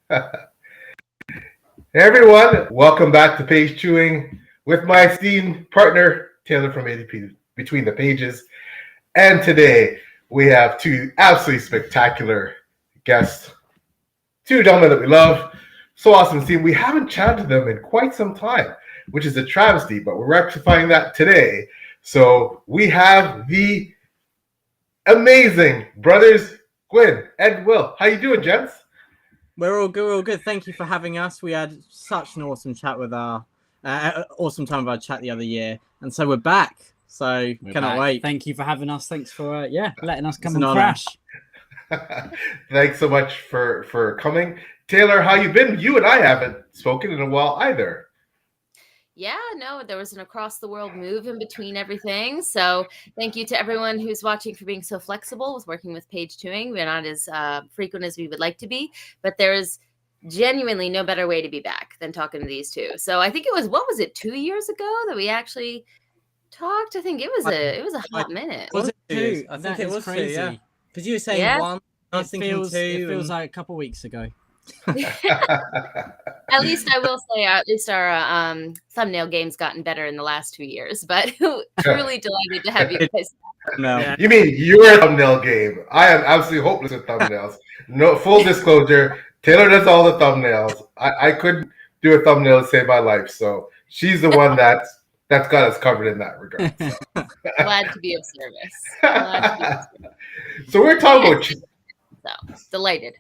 Hey everyone, welcome back to Page Chewing with my esteemed partner Taylor from ADP Between the Pages. And today we have two absolutely spectacular guests, two gentlemen that we love. So awesome to see. We haven't chatted to them in quite some time, which is a travesty, but we're rectifying that today. So we have the amazing brothers Gwynne and Will. How you doing, gents? We're all good. We're all good. Thank you for having us. We had such an awesome chat with awesome time with our chat the other year, and so we're back. So cannot wait. Thank you for having us. Thanks for letting us come It's and an crash. Thanks so much for coming. Taylor, how you been? You and I haven't spoken in a while either. Yeah, no, there was an across the world move in between everything. So thank you to everyone who's watching for being so flexible with working with Page Chewing. We're not as frequent as we would like to be, but there is genuinely no better way to be back than talking to these two. So I think it was, what was it, 2 years ago that we actually talked? I think it was a hot minute. Was it 2? I That think it is was crazy. 2, yeah. Because you were saying Yeah. 1, I was thinking 2. It feels like a couple weeks ago. At least I will say, at least our thumbnail game's gotten better in the last 2 years. But truly delighted to have you guys. No. Yeah. You mean your thumbnail game? I am absolutely hopeless with thumbnails. No, full disclosure, Taylor does all the thumbnails. I couldn't do a thumbnail to save my life, so she's the one that's got us covered in that regard. So. Glad to be of service. Glad to be of service. So we're talking about, So delighted.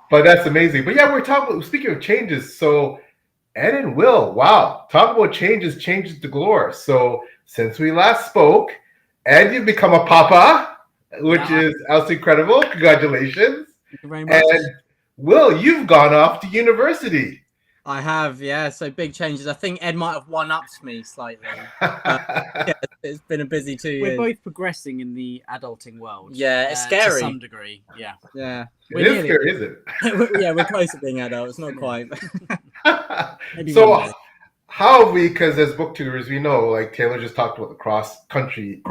but that's amazing. But yeah, we're talking. Speaking of changes, so Ed and Will, wow, talk about changes to galore. So since we last spoke, Ed, you've become a papa, which is absolutely incredible. Congratulations. Thank you very much. And Will, you've gone off to university. I have, yeah. So big changes. I think Ed might have one-upped me slightly. Yeah, it's been a busy 2 years. We're both progressing in the adulting world. Yeah, it's To scary. some degree, yeah. Yeah. It is scary, is it? Yeah, we're close to being adults, not quite. Maybe So one day. how have we, because as booktubers, we know, like Taylor just talked about the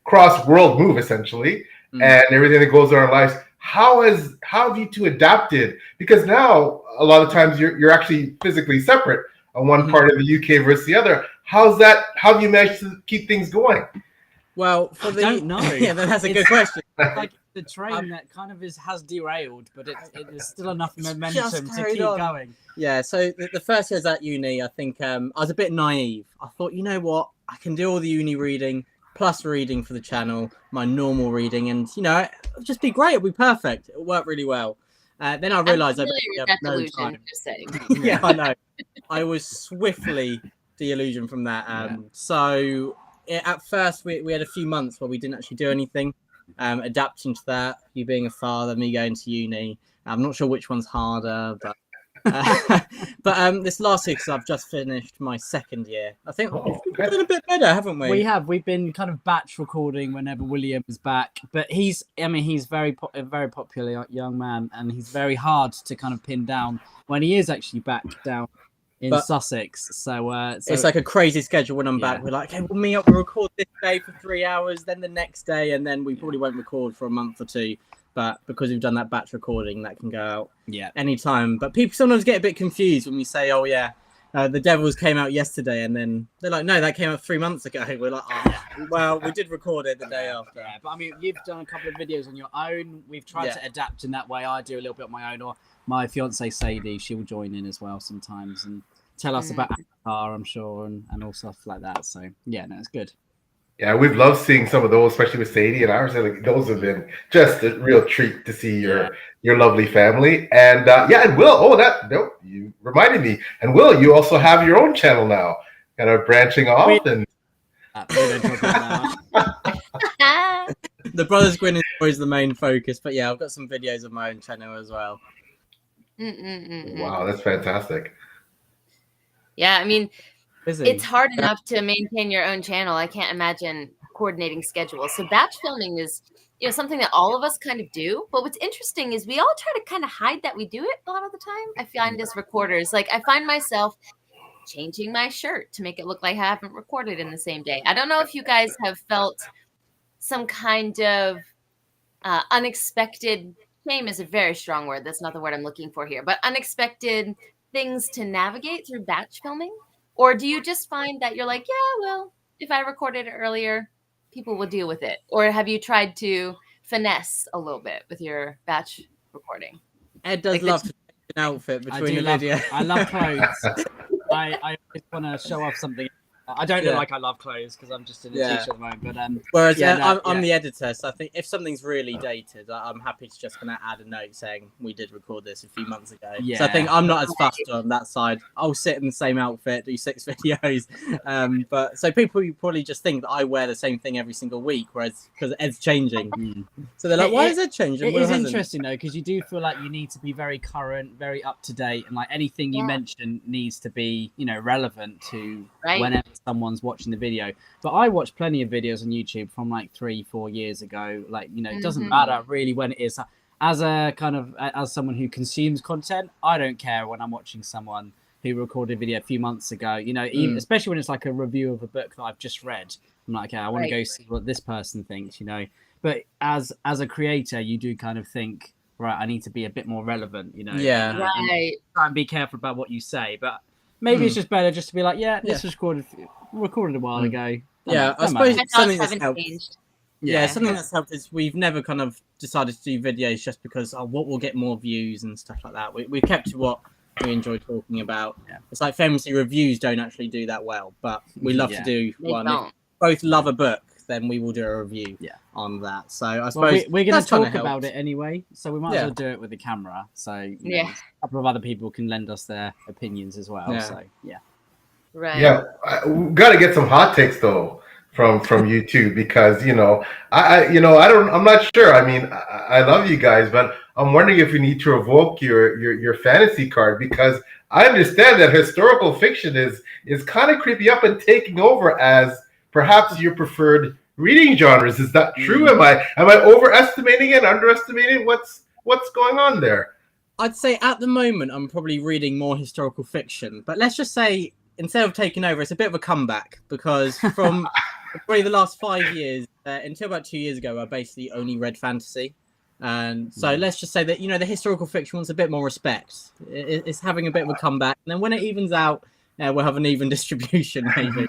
cross-world move, essentially, and everything that goes on in our lives. How have you two adapted? Because now a lot of times you're actually physically separate on one part of the UK versus the other. How have you managed to keep things going? Well, I don't know. Yeah, that's a good question. Like the train that kind of has derailed, but it is still enough momentum to carried keep on. going. Yeah, so the first years at uni, I think I was a bit naive. I thought, you know what, I can do all the uni reading plus reading for the channel, my normal reading, and it'll just be great. It'll be perfect. It'll work really well. Then I realised I with that no delusion. time. Just saying. Yeah, I know. I was swiftly delusioned from that. So at first we had a few months where we didn't actually do anything. Adapting to that, you being a father, me going to uni. I'm not sure which one's harder, but this last year, because I've just finished my second year, I think we've done a bit better, haven't we? We've been kind of batch recording whenever William is back, but he's a very popular young man, and he's very hard to kind of pin down when he is actually back down in Sussex. So it's like a crazy schedule when I'm back. We're like, okay, we'll meet up, we'll record this day for 3 hours, then the next day, and then we probably won't record for a month or two. But because we've done that batch recording, that can go out anytime. But people sometimes get a bit confused when we say, oh, yeah, The Devils came out yesterday, and then they're like, no, that came out 3 months ago. We're like, oh, yeah. Well, we did record it the day after. Yeah, but I mean, you've done a couple of videos on your own. We've tried to adapt in that way. I do a little bit on my own, or my fiance Sadie, she will join in as well sometimes and tell us about Avatar, I'm sure, and all stuff like that. So yeah, no, it's good. Yeah, we've loved seeing some of those, especially with Sadie and ours. Like, those have been just a real treat to see your lovely family. And and Will, you reminded me. And Will, you also have your own channel now, kind of branching off. We don't talk about that. The Brothers Gwynne is always the main focus, but yeah, I've got some videos of my own channel as well. Wow, that's fantastic. Yeah, I mean, Busy. it's hard enough to maintain your own channel. I can't imagine coordinating schedules. So batch filming is, something that all of us kind of do. But what's interesting is we all try to kind of hide that we do it a lot of the time. I find as recorders, like I find myself changing my shirt to make it look like I haven't recorded in the same day. I don't know if you guys have felt some kind of unexpected shame is a very strong word. That's not the word I'm looking for here, but unexpected things to navigate through batch filming? Or do you just find that you're like, yeah, well, if I recorded it earlier, people will deal with it? Or have you tried to finesse a little bit with your batch recording? Ed does love to change an outfit between the video. I love clothes. I always want to show off something. I don't look like I love clothes because I'm just in a t-shirt at the moment. But whereas I'm the editor, so I think if something's really dated, I'm happy to just kind of add a note saying we did record this a few months ago. Yeah. So I think I'm not as fussed on that side. I'll sit in the same outfit, do 6 videos. But so people probably just think that I wear the same thing every single week, whereas because Ed's changing. So they're like, why is Ed changing? It is interesting though, because you do feel like you need to be very current, very up to date, and like anything you mention needs to be, relevant to whenever someone's watching the video. But I watch plenty of videos on YouTube from like 3-4 years ago. Like, it doesn't matter really when it is. As someone who consumes content, I don't care when I'm watching someone who recorded a video a few months ago, even, especially when it's like a review of a book that I've just read. I'm like, okay, I want to go see what this person thinks, But as a creator, you do kind of think, right, I need to be a bit more relevant, and try and be careful about what you say. But maybe it's just better just to be like, this was recorded a while ago. I suppose something that's helped. Something that's helped is we've never kind of decided to do videos just because what will get more views and stuff like that. We've kept to what we enjoy talking about. It's like famously reviews don't actually do that well, but we love to do one. If we both love a book, then we will do a review on that. So I suppose we're going to talk about it anyway, so we might as well do it with the camera. So a couple of other people can lend us their opinions as well. So we got to get some hot takes though from you two, because I'm not sure. I mean, I love you guys, but I'm wondering if we need to revoke your fantasy card, because I understand that historical fiction is kind of creeping up and taking over as perhaps your preferred reading genres. Is that true? Am I overestimating it, underestimating what's going on there? I'd say at the moment I'm probably reading more historical fiction, but let's just say instead of taking over, it's a bit of a comeback, because from probably the last 5 years until about 2 years ago, I basically only read fantasy. And so let's just say that, the historical fiction wants a bit more respect. It's having a bit of a comeback. And then when it evens out, we'll have an even distribution, maybe.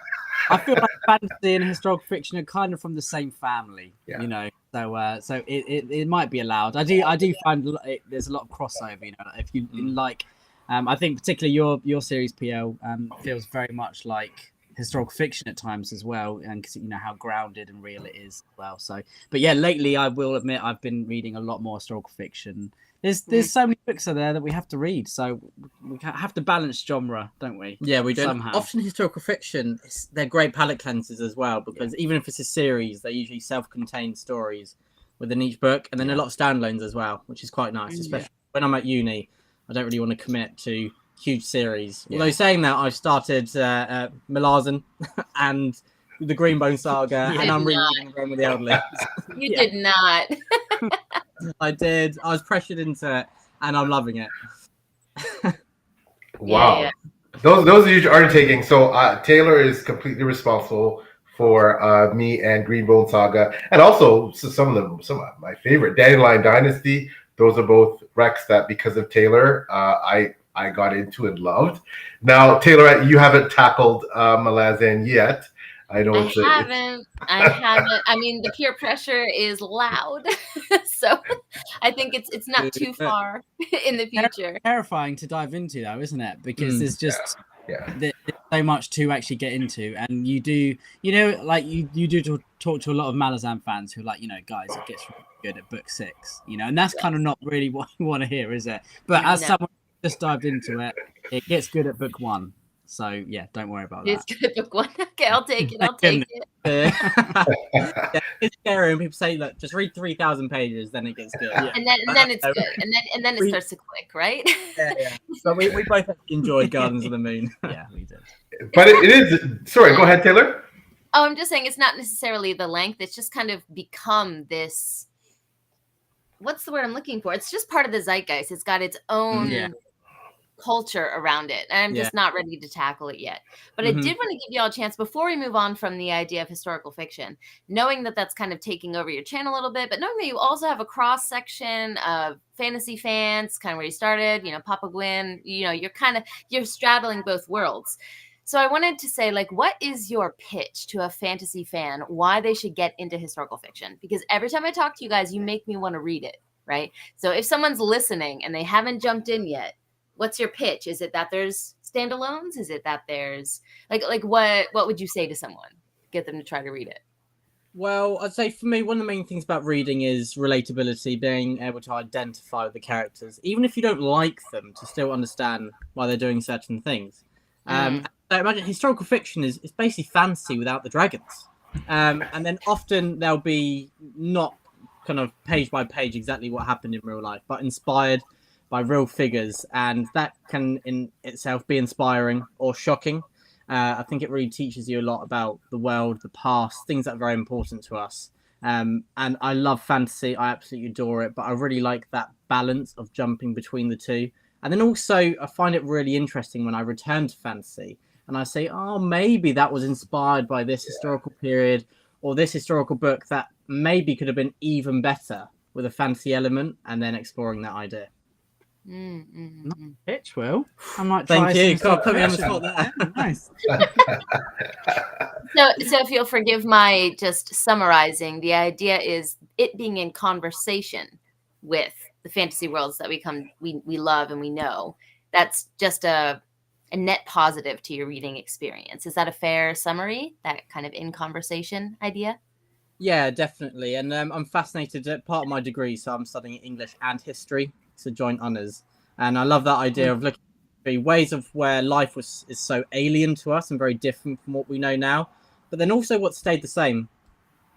I feel like fantasy and historical fiction are kind of from the same family, So it might be allowed. I do find there's a lot of crossover. If you like, I think particularly your series PL feels very much like historical fiction at times as well, and because how grounded and real it is as well. So, but lately I will admit I've been reading a lot more historical fiction. There's so many books out there that we have to read, so we have to balance genre, don't we? Yeah, we do. Somehow. Often historical fiction, they're great palate cleansers as well, because even if it's a series, they're usually self-contained stories within each book, and then a lot of standalones as well, which is quite nice, especially when I'm at uni. I don't really want to commit to huge series. Although saying that, I've started Malazan and the Greenbone Saga, and I'm rereading Rome with the Elderly. You did not. I did. I was pressured into it, and I'm loving it. Wow. Those are huge undertakings. So Taylor is completely responsible for me and Greenbone Saga, and also some of my favorite Dandelion Dynasty. Those are both recs that, because of Taylor, I got into and loved. Now, Taylor, you haven't tackled Malazan yet. I know I haven't. I mean, the peer pressure is loud, so I think it's not too far in the future. Terrifying to dive into, though, isn't it? Because there's just there's so much to actually get into, and you do, like you do talk to a lot of Malazan fans who are like, guys, it gets really good at book 6, and that's kind of not really what you want to hear, is it? But as someone who just dived into it, it gets good at book 1. So don't worry about that. It's good book 1. Okay, I'll take it. It's scary when people say, "Look, just read 3,000 pages, then it gets good." And then it's good, and then it starts to click, right? But we both enjoyed Gardens of the Moon. Yeah, we did. But it is. Sorry, go ahead, Taylor. Oh, I'm just saying it's not necessarily the length. It's just kind of become this. What's the word I'm looking for? It's just part of the zeitgeist. It's got its own culture around it, and I'm just not ready to tackle it yet. But I did want to give you all a chance before we move on from the idea of historical fiction, knowing that that's kind of taking over your channel a little bit, but knowing that you also have a cross section of fantasy fans, kind of where you started, Papa Gwynne, you're straddling both worlds. So I wanted to say, like, what is your pitch to a fantasy fan, why they should get into historical fiction? Because every time I talk to you guys, you make me want to read it, right? So if someone's listening and they haven't jumped in yet, what's your pitch? Is it that there's standalones? Is it that there's like what would you say to someone? Get them to try to read it. Well, I'd say for me, one of the main things about reading is relatability, being able to identify with the characters, even if you don't like them, to still understand why they're doing certain things. So imagine historical fiction is basically fantasy without the dragons. And then often there'll be not kind of page by page exactly what happened in real life, but inspired by real figures, and that can in itself be inspiring or shocking. I think it really teaches you a lot about the world, the past, things that are very important to us. And I love fantasy. I absolutely adore it, but I really like that balance of jumping between the two. And then also I find it really interesting when I return to fantasy and I say, oh, maybe that was inspired by this historical period or this historical book that maybe could have been even better with a fantasy element, and then exploring that idea. Pitch, Will. I might try. Thank you. Can't put me on the spot there. Nice. So if you'll forgive my just summarizing, the idea is it being in conversation with the fantasy worlds that we love and we know. That's just a net positive to your reading experience. Is that a fair summary? That kind of in conversation idea? Yeah, definitely. And I'm fascinated at part of my degree, so I'm studying English and history. So joint honours, and I love that idea of looking at the ways of where life is so alien to us and very different from what we know now, but then also what stayed the same,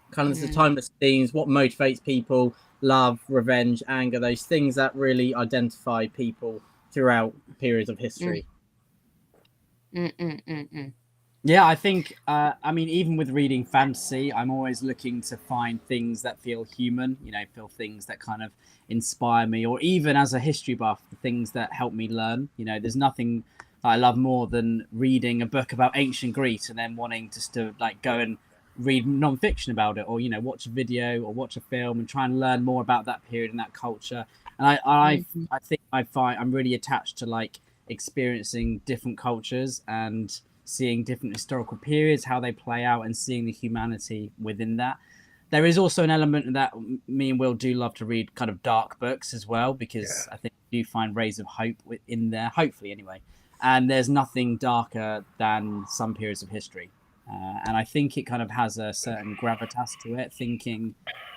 kind of the timeless themes, what motivates people, love, revenge, anger, those things that really identify people throughout periods of history. Yeah, I think, even with reading fantasy, I'm always looking to find things that feel human, feel things that kind of inspire me, or even as a history buff, the things that help me learn. There's nothing I love more than reading a book about ancient Greece and then wanting just to go and read non-fiction about it, or, watch a video or watch a film and try and learn more about that period and that culture. And I think I'm really attached to experiencing different cultures and seeing different historical periods, how they play out, and seeing the humanity within that. There is also an element that me and Will do love to read kind of dark books as well, because I think you find rays of hope in there, hopefully anyway. And there's nothing darker than some periods of history. And I think it kind of has a certain gravitas to it, thinking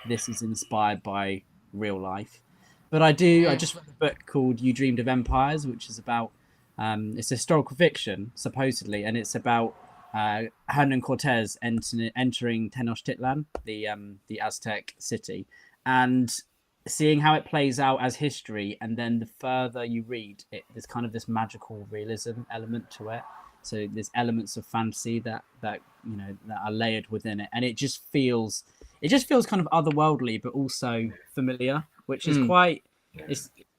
this is inspired by real life. But I just read a book called You Dreamed of Empires, which is about it's historical fiction, supposedly, and it's about Hernan Cortez entering Tenochtitlan, the Aztec city, and seeing how it plays out as history. And then the further you read it, there's kind of this magical realism element to it. So there's elements of fantasy that are layered within it, and it just feels kind of otherworldly, but also familiar, which is quite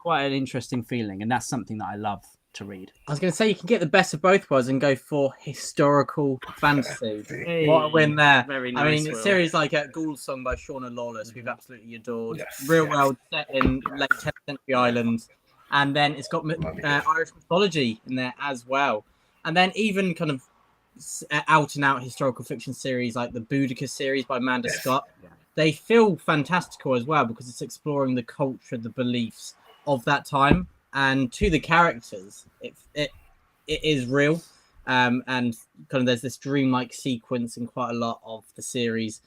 an interesting feeling, and that's something that I love to read. I was going to say you can get the best of both worlds and go for historical fantasy. Hey, what a win there! Very nice. I mean, Will. a series like Ghoul's Song by Shauna Lawless, we've absolutely adored. Real world set in late 10th century Ireland, and then it's got Irish mythology in there as well. And then even kind of out and out historical fiction series like the Boudica series by Amanda Scott, they feel fantastical as well, because it's exploring the culture, the beliefs of that time. And to the characters, it is real, and kind of there's this dreamlike sequence in quite a lot of the series,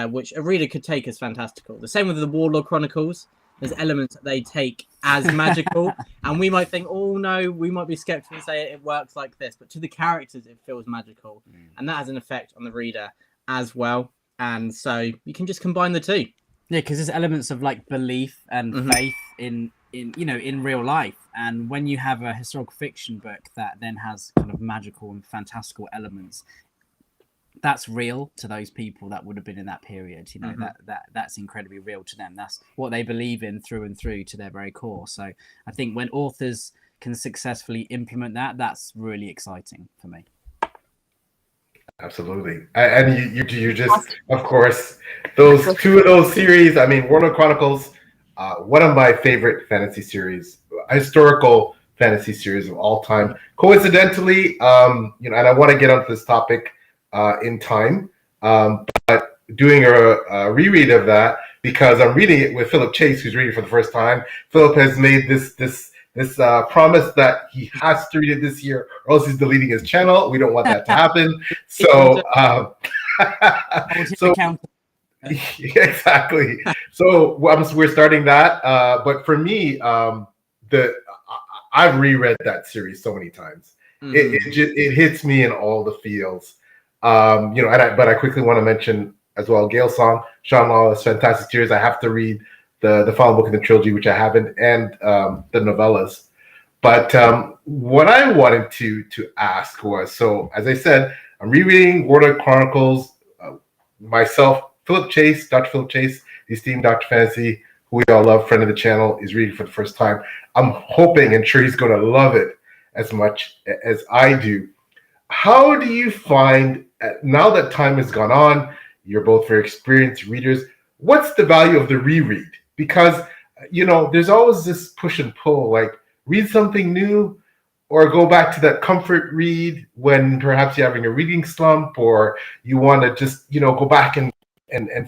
which a reader could take as fantastical. The same with the Warlord Chronicles. There's elements that they take as magical, and we might think, oh no, we might be skeptical and say it works like this, but to the characters, it feels magical, and that has an effect on the reader as well. And so you can just combine the two. Yeah, because there's elements of belief and faith in real life, and when you have a historical fiction book that then has kind of magical and fantastical elements, that's real to those people that would have been in that period. That's incredibly real to them. That's what they believe in through and through to their very core. So I think when authors can successfully implement that, that's really exciting for me. Absolutely. And you just, of course, those two of those series. I mean, World of Chronicles, one of my favorite fantasy series, historical fantasy series of all time. Coincidentally, and I want to get onto this topic in time, but doing a reread of that because I'm reading it with Philip Chase, who's reading for the first time. Philip has made this promise that he has to read it this year, or else he's deleting his channel. We don't want that to happen. So, exactly. So we're starting that. But for me, I've reread that series so many times. It hits me in all the feels. But I quickly want to mention as well, Gale Song, Sean Lawless, Fantastic Series. I have to read the final book in the trilogy, which I haven't, and the novellas. But what I wanted to ask was, so as I said, I'm rereading World of Chronicles. Myself, Philip Chase, Dr. Philip Chase, the esteemed Dr. Fantasy, who we all love, friend of the channel, is reading for the first time. I'm hoping and sure he's going to love it as much as I do. How do you find, now that time has gone on, you're both very experienced readers, what's the value of the reread? Because, there's always this push and pull, like read something new or go back to that comfort read when perhaps you're having a reading slump or you want to just, go back and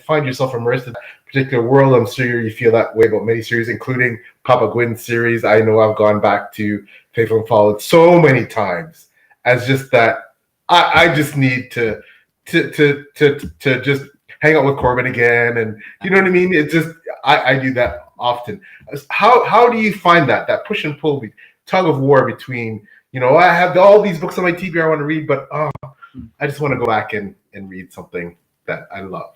find yourself immersed in that particular world. I'm sure you feel that way about many series, including Papa Gwynne's series. I know I've gone back to Faithful and Followed so many times as just that I just need to just hang out with Corbin again, and you know what I mean. It's just I do that often. How do you find that push and pull, tug of war between I have all these books on my TBR I want to read, but I just want to go back and read something that I love.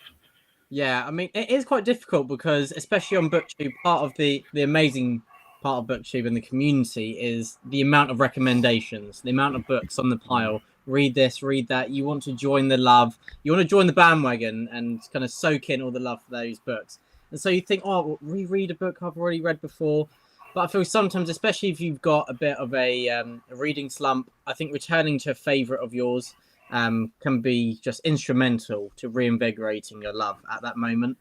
Yeah, I mean it is quite difficult because especially on BookTube, part of the amazing part of BookTube and the community is the amount of recommendations, the amount of books on the pile. Read this, read that. You want to join the love. You want to join the bandwagon and kind of soak in all the love for those books. And so you think, well, reread a book I've already read before. But I feel sometimes, especially if you've got a bit of a reading slump, I think returning to a favorite of yours can be just instrumental to reinvigorating your love at that moment.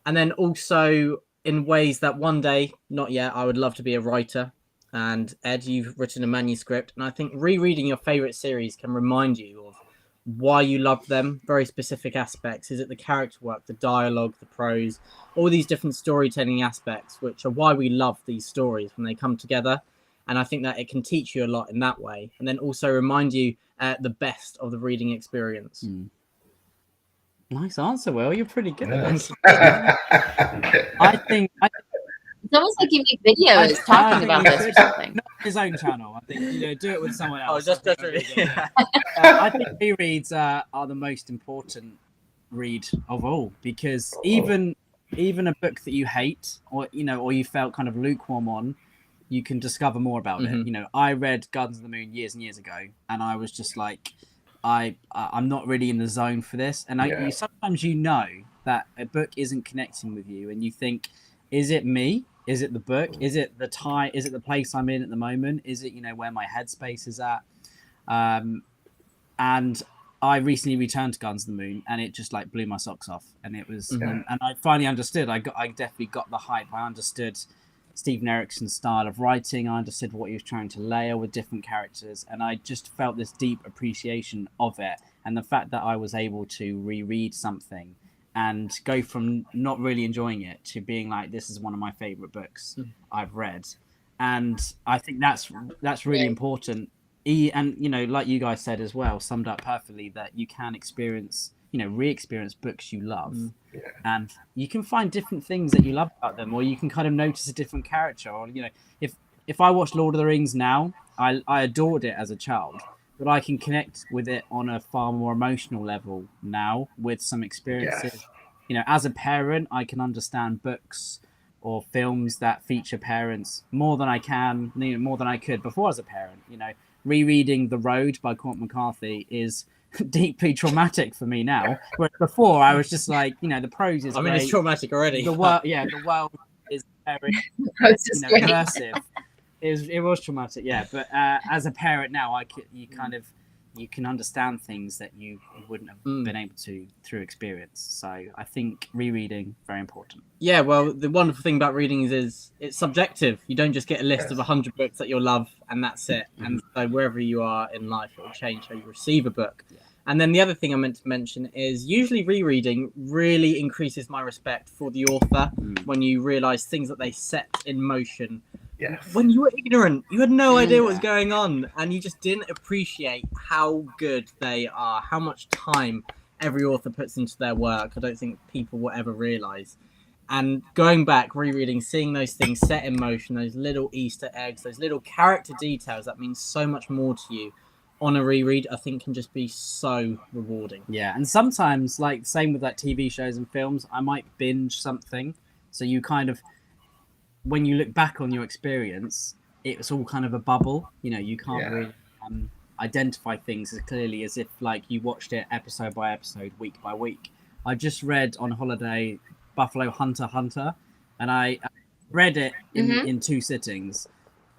And then also in ways that one day, not yet, I would love to be a writer. And Ed, you've written a manuscript, and I think rereading your favorite series can remind you of why you love them, very specific aspects. Is it the character work, the dialogue, the prose, all these different storytelling aspects, which are why we love these stories when they come together. And I think that it can teach you a lot in that way, and then also remind you the best of the reading experience. Nice answer, Will. You're pretty good Yes. at that. I think it's almost like you make videos talking about this or something. Not his own channel. I think do it with someone else. Oh, just really. I think rereads are the most important read of all, because even a book that you hate or you felt kind of lukewarm on, you can discover more about it. I read Gardens of the Moon years and years ago, and I was just like, I'm not really in the zone for this. And sometimes that a book isn't connecting with you, and you think, is it me? Is it the book? Is it the time? Is it the place I'm in at the moment? Is it where my headspace is at? And I recently returned to Gardens of the Moon, and it just like blew my socks off. And it was, and I finally understood. I definitely got the hype. I understood Stephen Erickson's style of writing. I understood what he was trying to layer with different characters, and I just felt this deep appreciation of it. And the fact that I was able to reread something and go from not really enjoying it to being like, this is one of my favorite books I've read. And I think that's really important. And, like you guys said as well, summed up perfectly, that you can experience, re-experience books you love. And you can find different things that you love about them, or you can kind of notice a different character. Or, if I watch Lord of the Rings now, I adored it as a child, but I can connect with it on a far more emotional level now with some experiences. As a parent, I can understand books or films that feature parents more than I could before as a parent. Rereading The Road by Cormac McCarthy is deeply traumatic for me now. Whereas before, I was just like, the prose is it's traumatic already. The world is very immersive. It was traumatic, yeah. But as a parent now, you can understand things that you wouldn't have been able to through experience. So I think rereading very important. Yeah, well, the wonderful thing about reading is it's subjective. You don't just get a list of 100 books that you'll love and that's it. And so wherever you are in life, it will change how you receive a book. Yeah. And then the other thing I meant to mention is usually rereading really increases my respect for the author when you realise things that they set in motion. Yes. When you were ignorant, you had no idea what was going on, and you just didn't appreciate how good they are, how much time every author puts into their work. I don't think people will ever realise. And going back, rereading, seeing those things set in motion, those little Easter eggs, those little character details that mean so much more to you on a reread, I think can just be so rewarding. Yeah, and sometimes, like, same with like TV shows and films, I might binge something. So you kind of, when you look back on your experience, it's all kind of a bubble. You know, you can't really identify things as clearly as if like you watched it episode by episode, week by week. I just read on holiday Buffalo Hunter, and I read it in 2 sittings,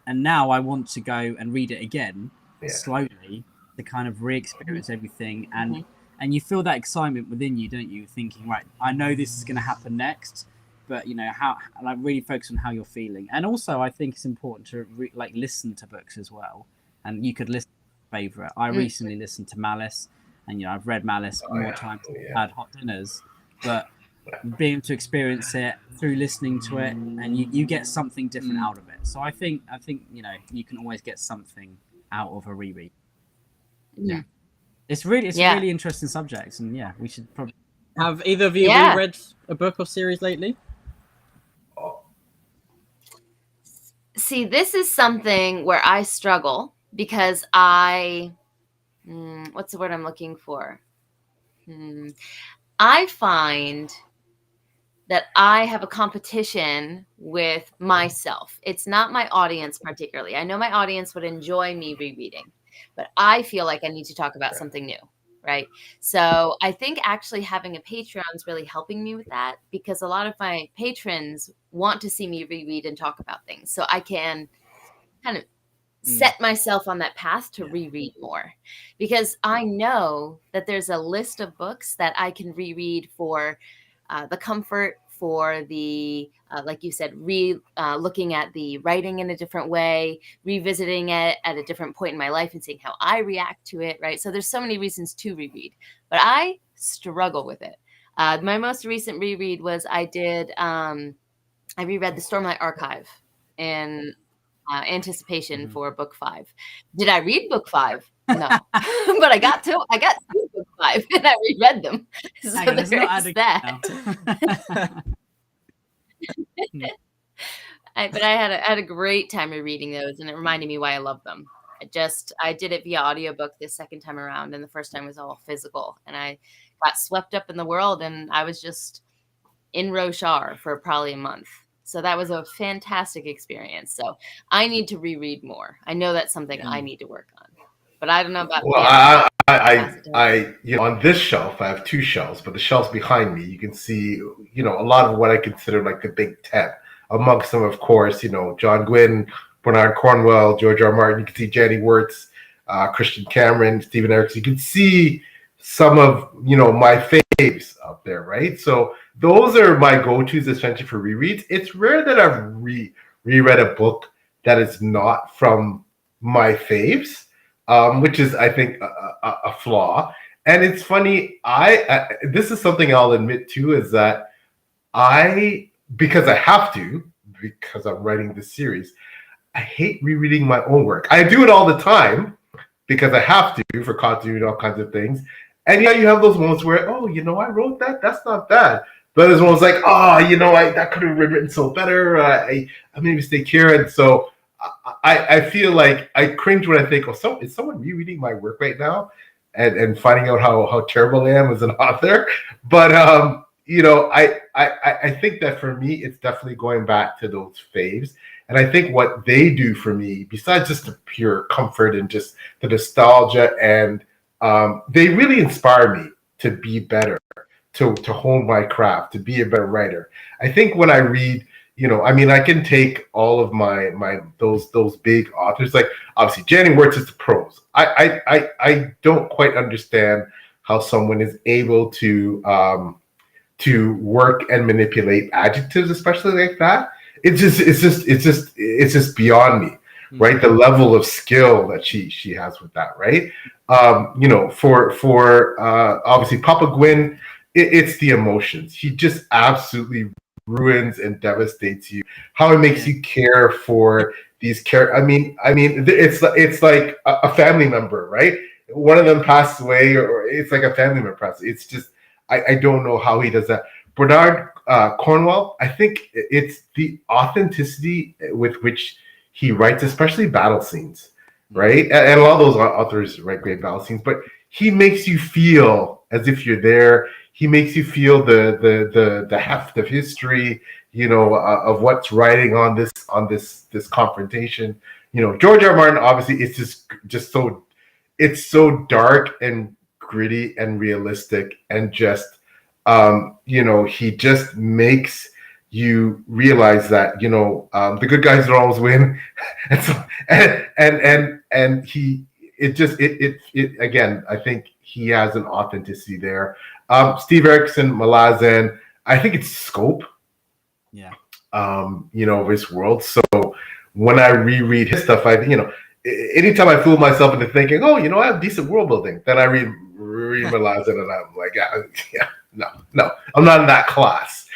and now I want to go and read it again slowly to kind of re-experience everything, and you feel that excitement within you, don't you? Thinking, right, I know this is going to happen next, but you know how, like, really focus on how you're feeling. And also, I think it's important to listen to books as well, and you could listen to your favorite. I recently listened to Malice, and you know I've read Malice more times than I've had hot dinners, but being able to experience it through listening to it, and you get something different out of it. So I think you know you can always get something out of a reread. Yeah, it's really interesting subjects, and yeah, we should probably have either of you reread a book or series lately? See, this is something where I struggle because what's the word I'm looking for? I find that I have a competition with myself. It's not my audience particularly. I know my audience would enjoy me rereading, but I feel like I need to talk about something new, right? So I think actually having a Patreon is really helping me with that, because a lot of my patrons want to see me reread and talk about things. So I can kind of set myself on that path to reread more, because I know that there's a list of books that I can reread for the comfort, for the like you said, looking at the writing in a different way, revisiting it at a different point in my life and seeing how I react to it, right? So there's so many reasons to reread, but I struggle with it. My most recent reread was I reread the Stormlight Archive in anticipation for book 5. Did I read book 5? No, but I got 2 book 5 and I reread them. So there's that. But I had a great time rereading those, and it reminded me why I love them. I did it via audiobook this second time around, and the first time was all physical, and I got swept up in the world, and I was just in Roshar for probably a month. So that was a fantastic experience. So I need to reread more. I know that's something I need to work on, but I don't know about. Well, I you know, on this shelf, I have 2 shelves, but the shelves behind me, you can see, you know, a lot of what I consider like the Big Ten. Amongst them, of course, you know, John Gwynne, Bernard Cornwell, George R. Martin. You can see Jenny Wirtz, Christian Cameron, Stephen Erickson. You can see some of, you know, my faves out there, right? So those are my go-tos essentially for rereads. It's rare that I've reread a book that is not from my faves, which is, I think, a flaw. And it's funny, this is something I'll admit too, is that because I have to, because I'm writing this series, I hate rereading my own work. I do it all the time because I have to for continuity and all kinds of things. And yeah, you have those moments where, oh, you know, I wrote that. That's not bad. But there's ones like, oh, you know, that could have been written so better. I made a mistake here. And so I feel like I cringe when I think, oh, is someone rereading my work right now and finding out how terrible I am as an author? But, you know, I think that for me, it's definitely going back to those faves. And I think what they do for me, besides just the pure comfort and just the nostalgia, and they really inspire me to be better, to hone my craft, to be a better writer. I think when I read, I mean, I can take all of my those big authors, like obviously Jenny Wirtz is the prose. I don't quite understand how someone is able to work and manipulate adjectives, especially like that. It's just beyond me, right? The level of skill that she has with that, right? For obviously Papa Gwynne, it's the emotions. He just absolutely ruins and devastates you. How it makes you care for these characters. I mean, it's like a family member, right? One of them passed away, or it's like a family member passed. It's just I don't know how he does that. Bernard Cornwell, I think it's the authenticity with which he writes, especially battle scenes, right? And a lot of those authors write great battle scenes, but he makes you feel as if you're there. He makes you feel the heft of history, of what's riding on this confrontation. George R. R. Martin, obviously, it's just so it's so dark and gritty and realistic, and just he just makes you realize that the good guys don't always win. And so and he it again, I think he has an authenticity there. Steve Erickson, Malazan, I think it's scope of his world. So when I reread his stuff, anytime I fool myself into thinking, I have decent world building, then I read Malazan and I'm like, no, I'm not in that class.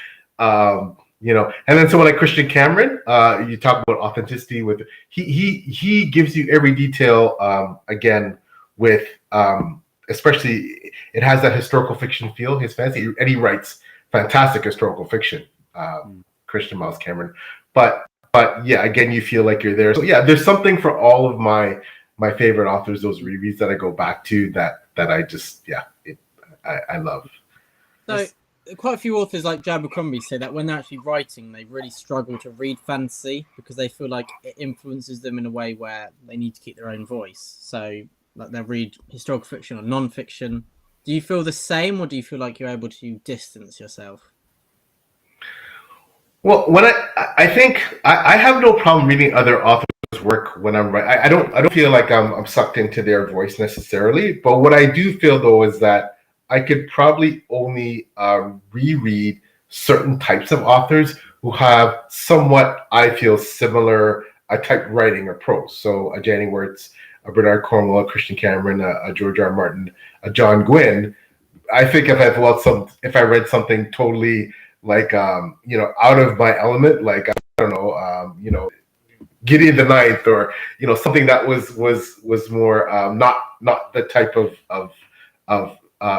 And then someone like Christian Cameron, you talk about authenticity with he gives you every detail, again, with especially it has that historical fiction feel, his fancy, and he writes fantastic historical fiction, Christian Miles Cameron. But yeah, again, you feel like you're there. So yeah, there's something for all of my favorite authors, those rereads that I go back to that I just I love. So quite a few authors like Jan Abercrombie say that when they're actually writing, they really struggle to read fantasy because they feel like it influences them in a way where they need to keep their own voice. So like they'll read historical fiction or non-fiction. Do you feel the same, or do you feel like you're able to distance yourself? Well, when I think I have no problem reading other authors' work when I'm writing. I don't feel like I'm sucked into their voice necessarily. But what I do feel though is that I could probably only reread certain types of authors who have somewhat, I feel, similar type writing or prose. So a Jenny Wirtz, a Bernard Cornwell, a Christian Cameron, a George R. R. Martin, a John Gwynne. I think if I read something totally like out of my element, like I don't know, Gideon the Ninth, or something that was more not the type of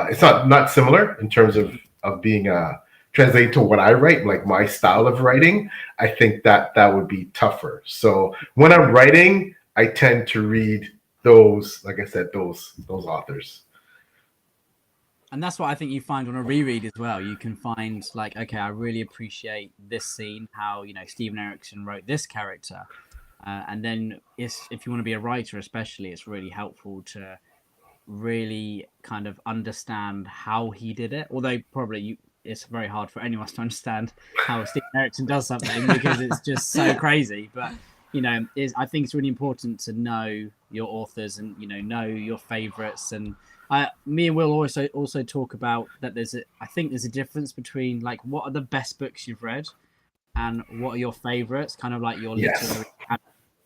it's not similar in terms of being translated to what I write, like my style of writing. I think that would be tougher. So when I'm writing, I tend to read those, like I said, those authors. And that's what I think you find on a reread as well. You can find like, okay, I really appreciate this scene, how Steven Erikson wrote this character, and then if you want to be a writer, especially, it's really helpful to really kind of understand how he did it. Although probably it's very hard for anyone to understand how Steven Erikson does something because it's just so crazy. But I think it's really important to know your authors and know your favorites. And me and Will also talk about that. I think there's a difference between like what are the best books you've read and what are your favorites, kind of like your literary.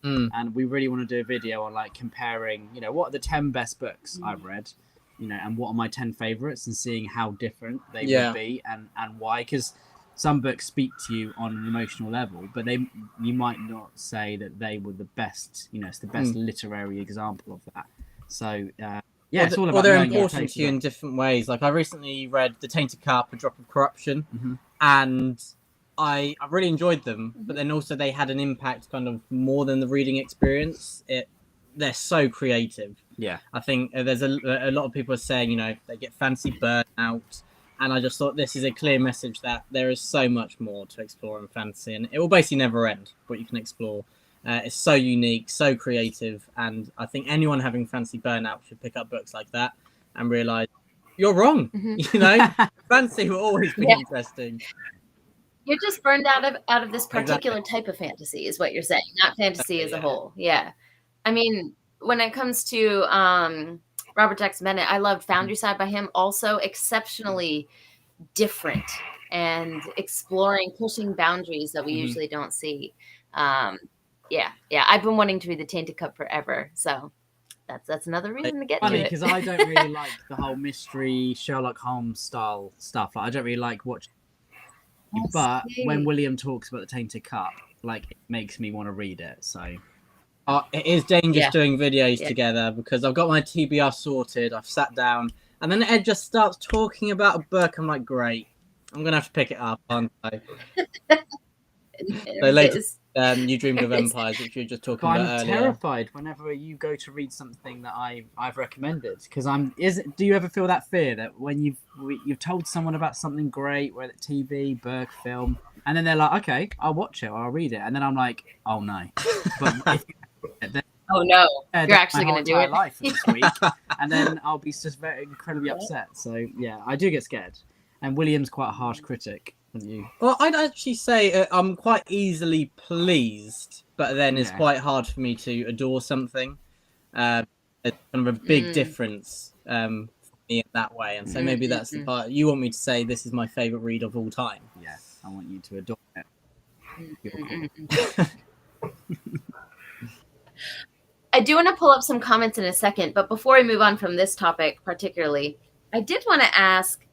And we really want to do a video on like comparing, what are the 10 best books I've read, and what are my 10 favorites, and seeing how different they would be and why. Because some books speak to you on an emotional level, but you might not say that they were the best. It's the best literary example of that. So it's all about. Or they're important to you in different ways. Like I recently read The Tainted Cup, A Drop of Corruption, and I really enjoyed them, but then also they had an impact kind of more than the reading experience. They're so creative. Yeah, I think there's a lot of people are saying they get fancy burnout, and I just thought this is a clear message that there is so much more to explore in fantasy, and it will basically never end what you can explore. It's so unique, so creative, and I think anyone having fancy burnout should pick up books like that and realize you're wrong. Fantasy will always be interesting. You're just burned out of this particular type of fantasy, is what you're saying, not fantasy as a whole. Yeah. I mean, when it comes to Robert Jackson Bennett, I loved Foundry Side by him. Also exceptionally different and exploring, pushing boundaries that we usually don't see. Yeah. I've been wanting to read The Tainted Cup forever, so that's another reason to get funny to it. because I don't really like the whole mystery Sherlock Holmes style stuff. I don't really like watching. But when William talks about The Tainted Cup, like, it makes me want to read it. So it is dangerous doing videos together because I've got my TBR sorted. I've sat down, and then Ed just starts talking about a book. I'm like, great, I'm gonna have to pick it up, aren't I? So later, You Dreamed of Empires, which you were just talking about earlier. I'm terrified whenever you go to read something that I've recommended, because do you ever feel that fear that when you've told someone about something great, whether it's TV, book, film, and then they're like, okay, I'll watch it or I'll read it, and then I'm like, oh no, but oh no, you're actually going to do it life this week, and then I'll be just very incredibly upset. So yeah, I do get scared, and William's quite a harsh critic. You? Well, I'd actually say I'm quite easily pleased, but then it's quite hard for me to adore something. It's kind of a big difference for me in that way, and so maybe that's the part you want me to say. This is my favorite read of all time. Yeah, I want you to adore it. I do want to pull up some comments in a second, but before we move on from this topic particularly, I did want to ask,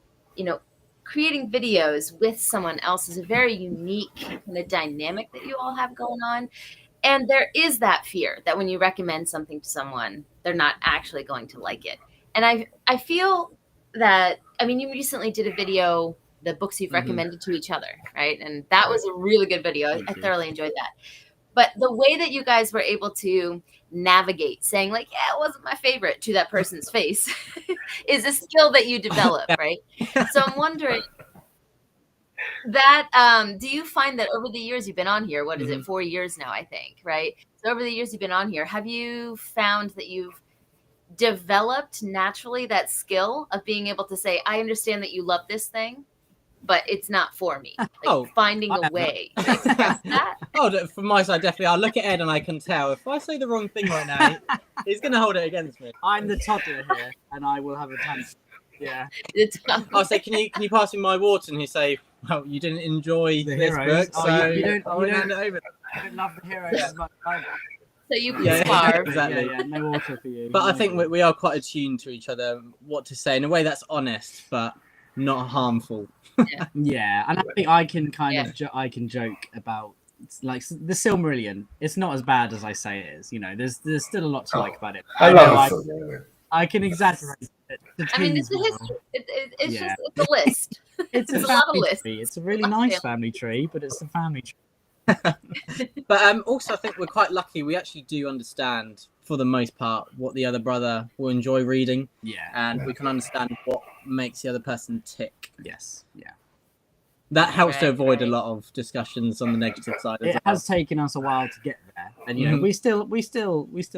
creating videos with someone else is a very unique kind of dynamic that you all have going on. And there is that fear that when you recommend something to someone, they're not actually going to like it. And I feel that, you recently did a video, the books you've recommended to each other, right? And that was a really good video. I thoroughly enjoyed that. But the way that you guys were able to navigate saying like, yeah, it wasn't my favorite to that person's face is a skill that you develop, right? So I'm wondering that, do you find that over the years you've been on here, what is it, 4 years now, I think, right? So over the years you've been on here, have you found that you've developed naturally that skill of being able to say, I understand that you love this thing, but it's not for me. Like finding a way to express that. From my side, definitely. I'll look at Ed and I can tell if I say the wrong thing right now, he's going to hold it against me. I'm the toddler here, and I will have a tantrum. Yeah. I'll say, can you pass me my water? And he say, well, you didn't enjoy the this heroes. book, so you don't hand it over. I don't love the heroes as much. So you can starve. Exactly. Yeah, no water for you. But I think we are quite attuned to each other, what to say in a way that's honest, but not harmful. Yeah, and I think I can I can joke about like the Silmarillion. It's not as bad as I say it is. There's still a lot to like about it. I love the Silmarillion. I can exaggerate it. It's a history. It's a list. It's a family tree. It's a really nice family tree, but it's a family tree. But also, I think we're quite lucky. We actually do understand, for the most part, what the other brother will enjoy reading. Yeah. And we can understand what makes the other person tick. Yes. Yeah. That helps to avoid a lot of discussions on the negative side. It has taken us a while to get there, and we still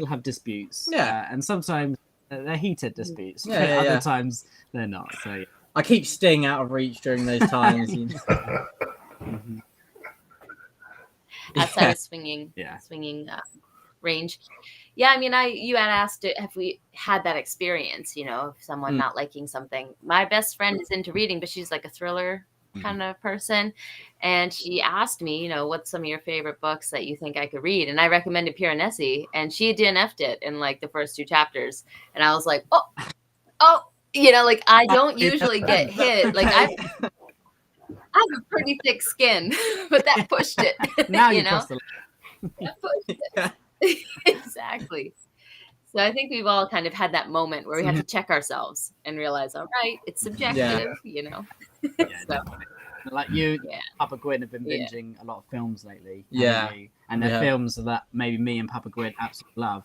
have disputes. Yeah. And sometimes they're heated disputes. Yeah. Other times they're not. So I keep Sting out of reach during those times. Outside of swinging range. Yeah, you had asked, have we had that experience, of someone not liking something. My best friend is into reading, but she's like a thriller kind of person. And she asked me, what's some of your favorite books that you think I could read? And I recommended Piranesi, and she DNF'd it in like the first 2 chapters. And I was like, oh, I don't usually get hit. Like I have a pretty thick skin, but that pushed it. Now you know, that pushed it. Exactly. So I think we've all kind of had that moment where we have to check ourselves and realize, all right, it's subjective, Yeah, so. Like you, Papa Gwynne have been binging a lot of films lately. Yeah. And they're films that maybe me and Papa Gwynne absolutely love.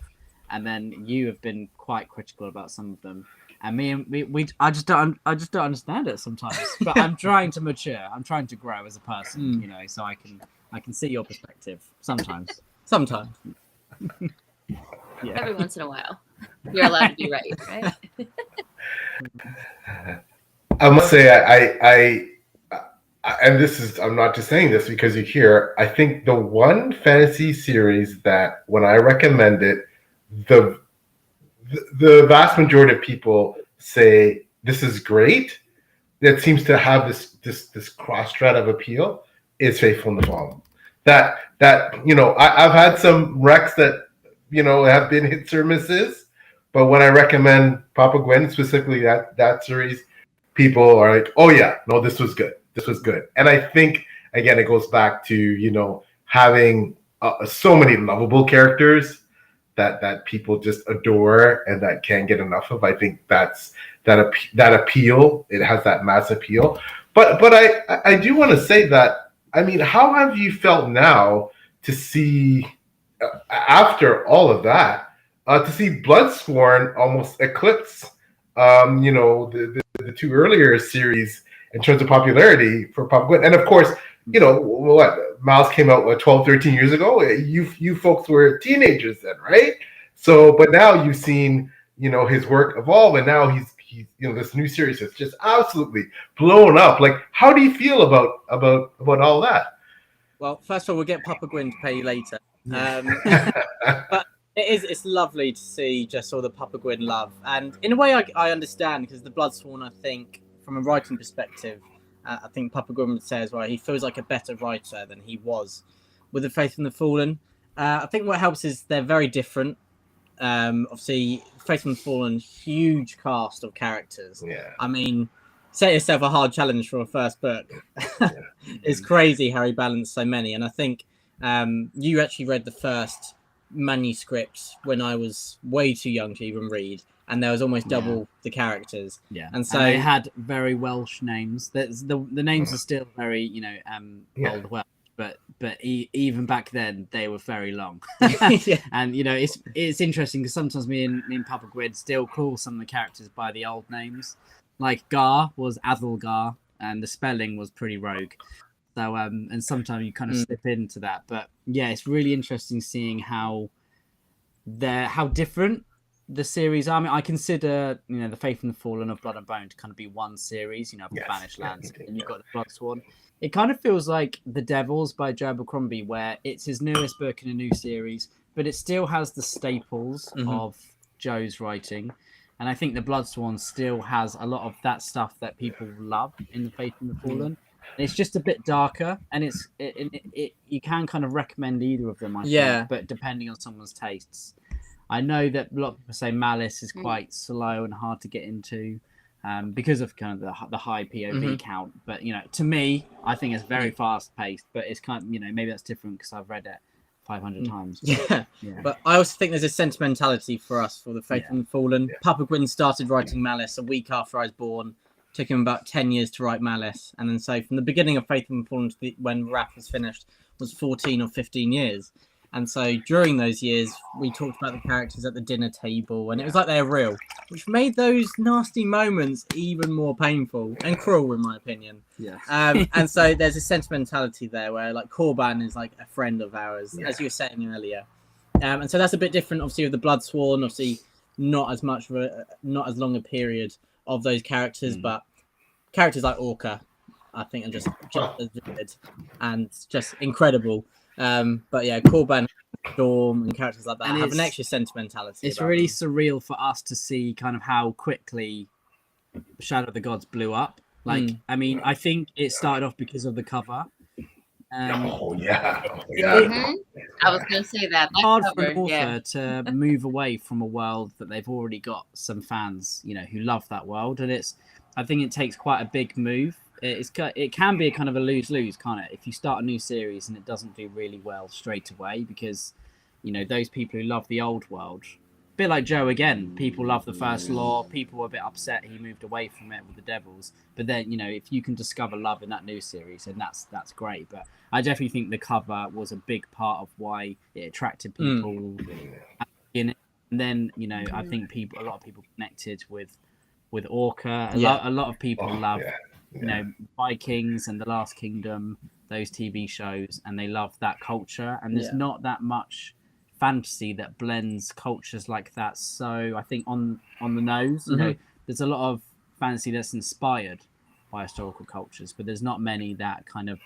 And then you have been quite critical about some of them. And I just don't understand it sometimes. But I'm trying to mature. I'm trying to grow as a person, so I can see your perspective sometimes. Yeah. Every once in a while, you're allowed to be right? I must say, and this is, I'm not just saying this because you're here. I think the one fantasy series that when I recommend it, the the vast majority of people say this is great. That seems to have this cross thread of appeal is Faithful in the Fallen. That I've had some recs that have been hits or misses, but when I recommend Papa Gwynne, specifically that series, people are like, oh yeah, no, this was good. This was good. And I think again it goes back to having so many lovable characters that people just adore and that can't get enough of. I think that appeal. It has that mass appeal. But I do want to say that, I mean, how have you felt now to see after all of that to see Bloodsworn almost eclipse the two earlier series in terms of popularity for Papa Gwynne. And of course, what Miles came out 12, 13 years ago. You folks were teenagers then, right? So, but now you've seen his work evolve, and now he's this new series has just absolutely blown up. Like, how do you feel about all that? Well, first of all, we'll get Papa Gwynne to pay you later. But it's lovely to see just all the Papa Gwynne love, and in a way I understand, because the Bloodsworn, I think from a writing perspective, I think Papa Gwynne would say as well, he feels like a better writer than he was with The Faith in the Fallen. I think what helps is they're very different. Obviously, Faith in the Fallen, huge cast of characters. Yeah. I mean, set yourself a hard challenge for a first book. It's crazy how he balanced so many. And I think you actually read the first manuscript when I was way too young to even read, and there was almost double the characters. Yeah, and so they had very Welsh names. The names are still very Old Welsh, but even back then they were very long. And it's interesting because sometimes me and Papa Gwynne still call some of the characters by the old names. Like Gar was Adhelgar, and the spelling was pretty rogue. So and sometimes you kind of slip into that. But yeah, it's really interesting seeing how different the series are. I mean, I consider The Faith in the Fallen of Blood and Bone to kind of be one series, of the Banished Lands, and you've got the Bloodsworn. It kind of feels like The Devils by Joe Abercrombie, where it's his newest book in a new series, but it still has the staples of Joe's writing. And I think the Bloodsworn still has a lot of that stuff that people love in The Faith in the Fallen. And it's just a bit darker, and you can kind of recommend either of them, I think, but depending on someone's tastes. I know that a lot of people say Malice is quite slow and hard to get into because of kind of the high POV count. But, to me, I think it's very fast paced, but it's kind of, maybe that's different because I've read it 500 times. Yeah. But I also think there's a sentimentality for us for The Faith in the Fallen. Papa Gwynne started writing Malice a week after I was born. Took him about 10 years to write Malice. And then so from the beginning of Faith in the Fallen to when Wrath was finished was 14 or 15 years. And so during those years, we talked about the characters at the dinner table, and it was like they're real, which made those nasty moments even more painful and cruel, in my opinion. Yeah. And so there's a sentimentality there where, like, Corban is like a friend of ours, as you were saying earlier. And so that's a bit different, obviously, with the Bloodsworn. Obviously, not as long a period of those characters, but characters like Orca, I think, are just as vivid and just incredible. But yeah, Corban, Storm, and characters like that have an extra sentimentality. It's really surreal for us to see kind of how quickly Shadow of the Gods blew up. Like, I mean, I think it started off because of the cover. I was going to say that. It's hard for an author to move away from a world that they've already got some fans, who love that world, and I think it takes quite a big move. It can be a kind of a lose-lose, can't it? If you start a new series and it doesn't do really well straight away, because those people who love the old world, a bit like Joe again, people love the first lore. People were a bit upset he moved away from it with the Devils, but then if you can discover love in that new series, then that's great. But I definitely think the cover was a big part of why it attracted people in it. And then I think a lot of people connected with Orca. A lot of people love Vikings and The Last Kingdom, those TV shows, and they love that culture. And there's not that much fantasy that blends cultures like that. So I think on the nose, there's a lot of fantasy that's inspired by historical cultures, but there's not many that kind of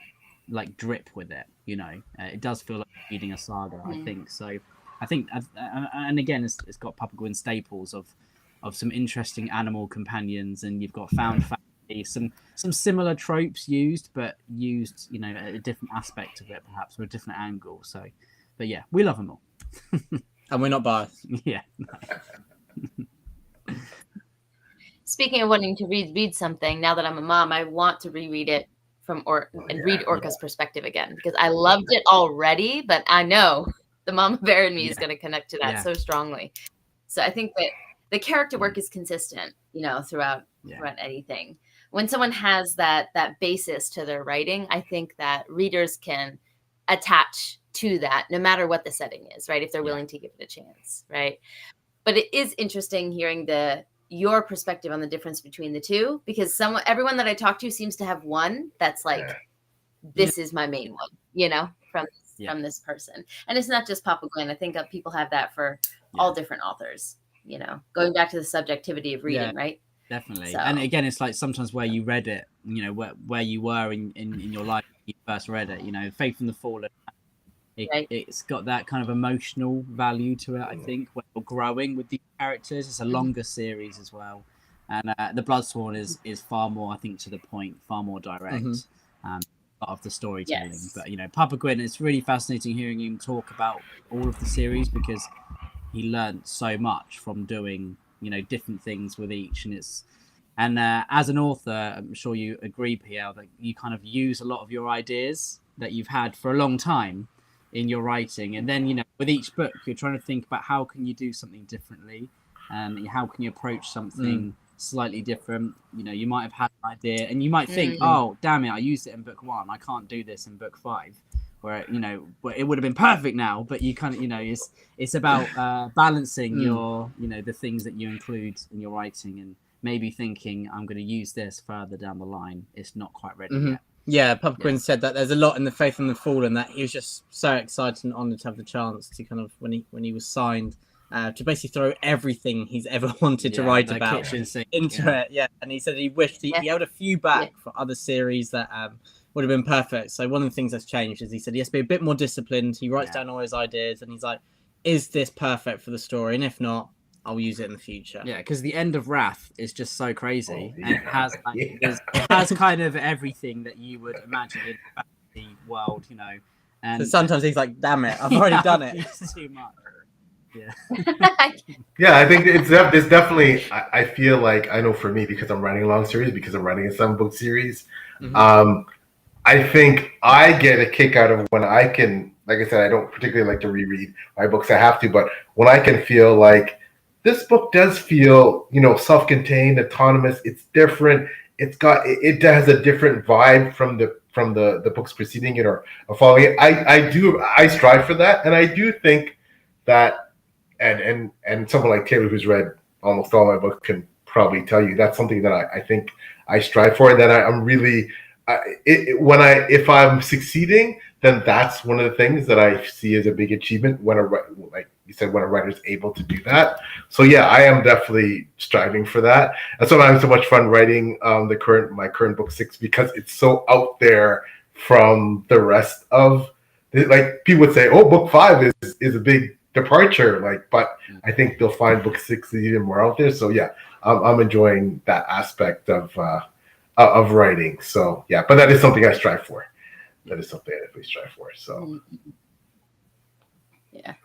like drip with it. It does feel like reading a saga. I think so. I think, and again, it's got Papa Gwynne staples of some interesting animal companions, and you've got found family, some similar tropes used, but used at a different aspect of it, perhaps, or a different angle. So, but yeah, we love them all, and we're not biased. Yeah. Speaking of wanting to read something, now that I'm a mom, I want to reread it read Orca's perspective again, because I loved it already, but I know the mama bear in me is going to connect to that so strongly. So I think that the character work is consistent, throughout anything. When someone has that basis to their writing, I think that readers can attach to that no matter what the setting is, right? If they're willing to give it a chance, right? But it is interesting hearing your perspective on the difference between the two, because everyone that I talk to seems to have one that's like, this is my main one, from this person. And it's not just Papa Gwynne. I think people have that for all different authors, going back to the subjectivity of reading, right? Definitely. So. And again, it's like sometimes where you read it, where you were in your life when you first read it, Faith in the Fallen. It's got that kind of emotional value to it, I think, when you're growing with these characters. It's a longer series as well. And The Bloodsworn is far more, I think, to the point, far more direct of the storytelling. Yes. But, Papa Gwynne, it's really fascinating hearing him talk about all of the series, because he learned so much from doing, different things with each. And as an author, I'm sure you agree, PL, that you kind of use a lot of your ideas that you've had for a long time in your writing, and then with each book you're trying to think about how can you do something differently, how can you approach something slightly different. You might have had an idea and you might think, oh damn it, I used it in book 1, I can't do this in book 5, where it would have been perfect now. But you kind of it's about balancing your the things that you include in your writing, and maybe thinking I'm going to use this further down the line, it's not quite ready yet. Yeah, Papa Gwynne said that there's a lot in the Faith in the Fallen that he was just so excited and honoured to have the chance to kind of, when he was signed, to basically throw everything he's ever wanted to write about into it. Yeah, and he said he wished he held a few back for other series that would have been perfect. So one of the things that's changed is he said he has to be a bit more disciplined. He writes down all his ideas and he's like, is this perfect for the story? And if not, I'll use it in the future. Yeah, because the end of Wrath is just so crazy, and it has it has kind of everything that you would imagine in the world, And so sometimes he's like, "Damn it, I've already done it." It's too much. Yeah. I think it's definitely. I feel like, I know for me, because I'm writing a long series, because I'm writing a 7-book series. I think I get a kick out of when I can. Like I said, I don't particularly like to reread my books. I have to, but when I can feel like, this book does feel, self-contained, autonomous. It's different. It has a different vibe from the books preceding it or following it. I strive for that, and I do think that, and someone like Taylor, who's read almost all my books, can probably tell you that's something that I think I strive for, and that I'm really if I'm succeeding, then that's one of the things that I see as a big achievement when like you said, when a writer's able to do that. So yeah, I am definitely striving for that. That's why I'm having so much fun writing my current book 6, because it's so out there from the rest of like, people would say, oh, book 5 is a big departure, but I think they'll find book 6 is even more out there. So yeah, I'm enjoying that aspect of writing. So yeah, but that is something I strive for. That is something I definitely strive for. So yeah.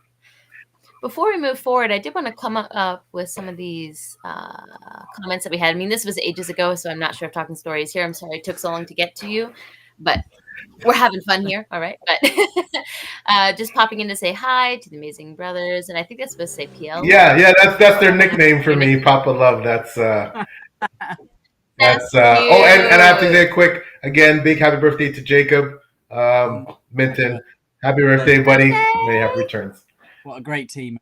Before we move forward, I did want to come up with some of these comments that we had. I mean, this was ages ago, so I'm not sure if Talking Story is here. I'm sorry it took so long to get to you, but we're having fun here. All right. But just popping in to say hi to the Amazing Brothers. And I think that's supposed to say PL. Yeah, that's their nickname for me, Papa Love. That's and I have to say quick, again, big happy birthday to Jacob Minton. Happy birthday, buddy. May you have returns. What a great team.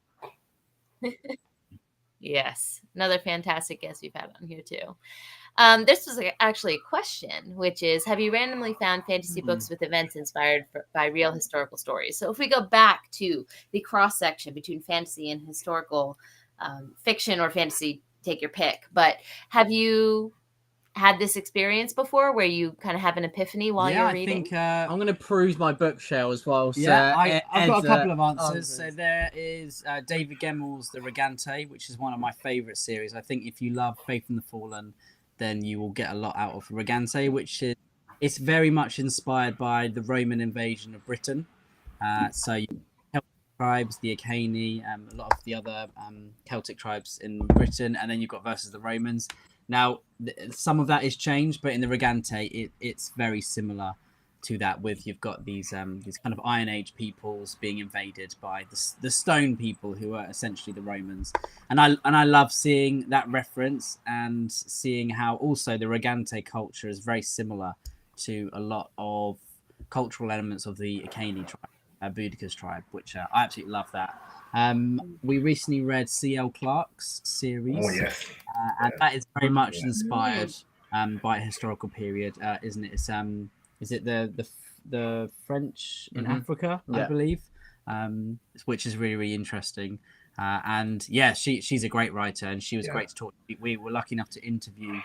Yes. Another fantastic guest we've had on here too. This was actually a question, which is, have you randomly found fantasy books with events inspired by real historical stories? So if we go back to the cross-section between fantasy and historical fiction or fantasy, take your pick. But have you had this experience before where you kind of have an epiphany while you're reading? I'm going to peruse my bookshelves whilst I've got a couple of answers. answers. So there is David Gemmell's The Regante, which is one of my favourite series. I think if you love Faith in the Fallen, then you will get a lot out of Regante, which is it's very much inspired by the Roman invasion of Britain. So you Celtic tribes, the Iceni, a lot of the other Celtic tribes in Britain, and then you've got versus the Romans. Now, some of that is changed, but in the Regante, it's very similar to that. With you've got these kind of Iron Age peoples being invaded by the Stone people, who are essentially the Romans, and I love seeing that reference and seeing how also the Regante culture is very similar to a lot of cultural elements of the Iceni tribe, Boudicca's tribe, which I absolutely love that. We recently read C.L. Clarke's series, and that is very much inspired by a historical period, isn't it? It's is it the French in Africa, I believe, which is really, really interesting. And yeah, she's a great writer, and she was great to talk to. We were lucky enough to interview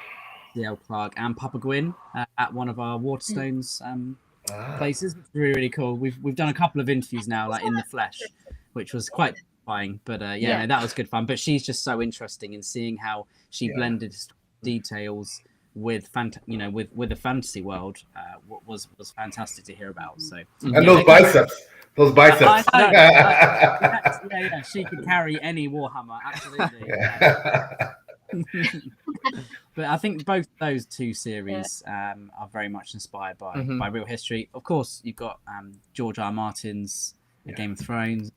C.L. Clarke and Papa Gwynne at one of our Waterstones places. Really, really cool. We've done a couple of interviews now, like in the flesh, which was quite terrifying. But no, that was good fun. But she's just so interesting in seeing how she blended details with with the fantasy world. Was fantastic to hear about. So and those biceps. Yeah, she could carry any Warhammer, absolutely. But I think both those two series are very much inspired by real history. Of course, you've got George R. Martin's Game of Thrones,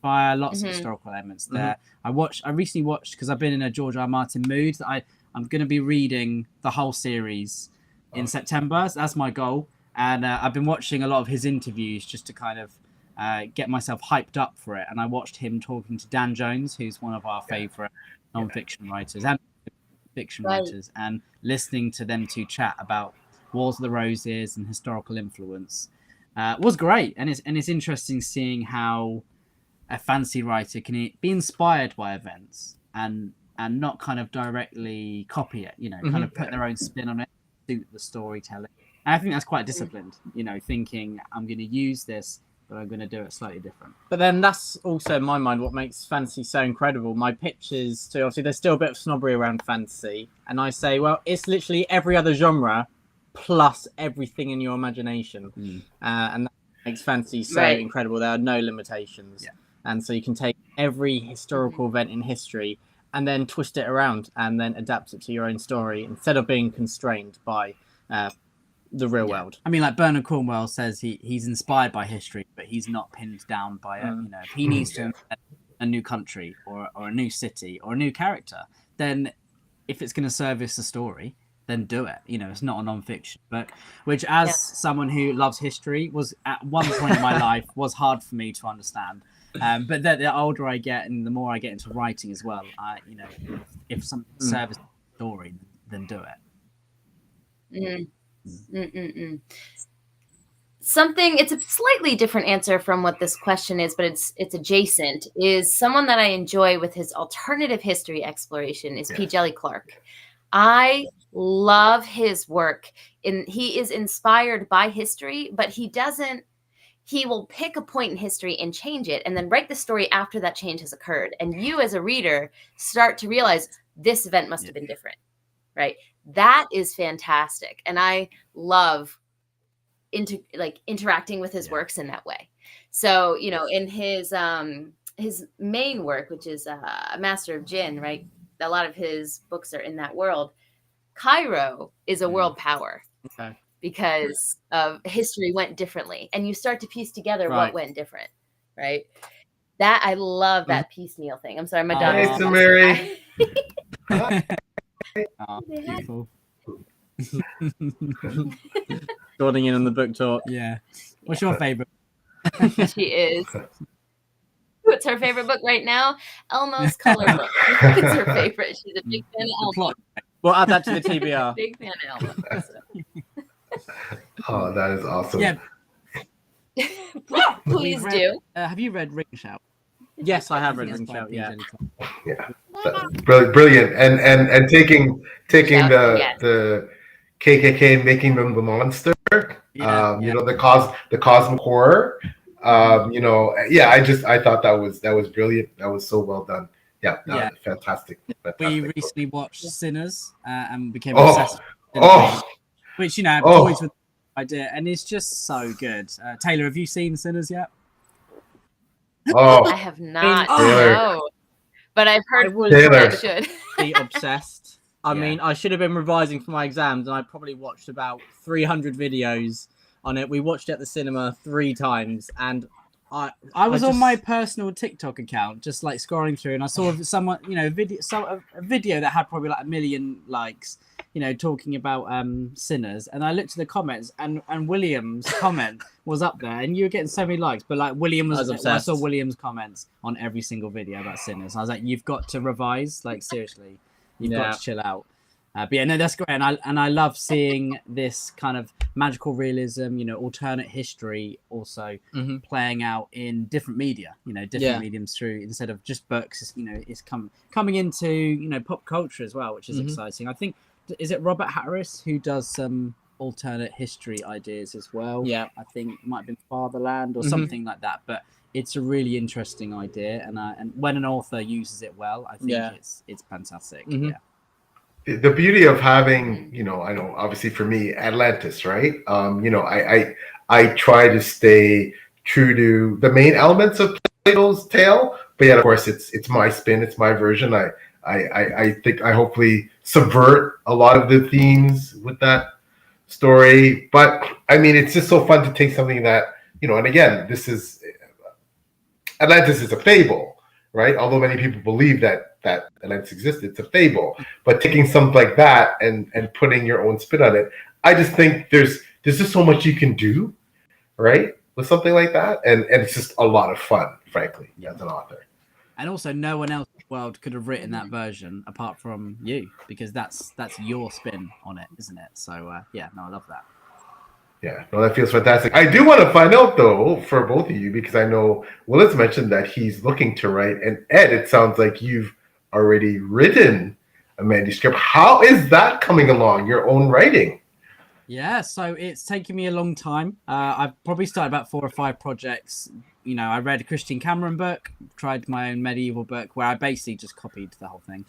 lots of historical elements there. I recently watched, because I've been in a George R. Martin mood, that I'm going to be reading the whole series in September. So that's my goal. And I've been watching a lot of his interviews just to kind of get myself hyped up for it. And I watched him talking to Dan Jones, who's one of our favourite non-fiction writers and fiction writers, and listening to them two chat about Wars of the Roses and historical influence was great. And it's interesting seeing how a fantasy writer can be inspired by events and not kind of directly copy it, kind of put their own spin on it, suit the storytelling. And I think that's quite disciplined, thinking I'm going to use this, but I'm going to do it slightly different. But then that's also, in my mind, what makes fantasy so incredible. My pitches to, obviously, there's still a bit of snobbery around fantasy. And I say, well, it's literally every other genre plus everything in your imagination. And that makes fantasy so incredible. There are no limitations. Yeah. And so you can take every historical event in history and then twist it around and then adapt it to your own story instead of being constrained by the real world. I mean, like Bernard Cornwell says, he's inspired by history, but he's not pinned down by it. If he needs to invent a new country or a new city or a new character, then if it's going to service the story, then do it. It's not a non-fiction book, which as someone who loves history was at one point in my life was hard for me to understand. But the older I get and the more I get into writing as well, if something serves the story, then do it. Something, it's a slightly different answer from what this question is, but it's adjacent, is someone that I enjoy with his alternative history exploration is P. Jelly Clark. I love his work. He is inspired by history, but he will pick a point in history and change it and then write the story after that change has occurred. And you as a reader start to realize this event must have been different, right? That is fantastic. And I love interacting with his works in that way. So, in his main work, which is Master of Jinn, right? A lot of his books are in that world. Cairo is a world power. Okay. Because of history went differently, and you start to piece together what went different, right? That I love that piecemeal thing. I'm sorry, my dog. Hey, Samari. Beautiful. Joining in on the book talk. Yeah. What's your favorite? She is. What's her favorite book right now? Elmo's Color Book. It's her favorite. She's a big fan of Elmo. We'll add that to the TBR. Big fan of Elmo. So. Oh, that is awesome. Yeah. Please do. Have you read Ring Shout? Yes, I have read Yes, Ring by Shout. Yeah. PJ Clark. Yeah, brilliant, and taking Shout, the yes. the KKK and making them the monster. Yeah, You know, the cosmic horror. You know, yeah, I thought that was brilliant. That was so well done. Yeah, Yeah. fantastic. We book. recently watched Sinners and became Oh, obsessed with Sinners, oh, which, you know, oh. toys with the idea, and it's just so good. Taylor, have you seen Sinners yet? Oh, I have not. Taylor. No, but I've I heard was Taylor. I should. obsessed. I Yeah. mean, I should have been revising for my exams, and I probably watched about 300 videos on it. We watched it at the cinema 3 times, and I was on just- my personal TikTok account, just like scrolling through, and I saw someone, you know, a video that had probably like 1 million likes, you know, talking about Sinners, and I looked at the comments, and William's comment was up there, and you were getting so many likes, but like William was I obsessed. saw William's comments on every single video about Sinners. I was like, you've got to revise, like seriously, you've got to chill out. But yeah, no, that's great, and I love seeing this kind of magical realism, you know, alternate history also playing out in different media, you know, different mediums through instead of just books. You know, it's coming into, you know, pop culture as well, which is exciting. I think, is it Robert Harris who does some alternate history ideas as well? Yeah, I think it might have been Fatherland or something like that, but it's a really interesting idea, and when an author uses it well, I think it's fantastic. Yeah. The beauty of having, you know, I know obviously for me, Atlantis, right? You know, I try to stay true to the main elements of Plato's tale, but yet of course it's my spin, it's my version. I think I hopefully subvert a lot of the themes with that story. But I mean, it's just so fun to take something that, you know, and again, Atlantis is a fable, right? Although many people believe that Atlantis existed, it's a fable. But taking something like that and putting your own spin on it, I just think there's just so much you can do, right, with something like that, and it's just a lot of fun, frankly, as an author. And also, no one else in the world could have written that version apart from you, because that's your spin on it, isn't it? So yeah, no, I love that. Yeah, no, that feels fantastic. I do want to find out, though, for both of you, because I know Willis mentioned that he's looking to write, and Ed, it sounds like you've already written a manuscript. How is that coming along, your own writing? Yeah, so it's taken me a long time. I've probably started about 4 or 5 projects. You know, I read a Christian Cameron book, tried my own medieval book, where I basically just copied the whole thing.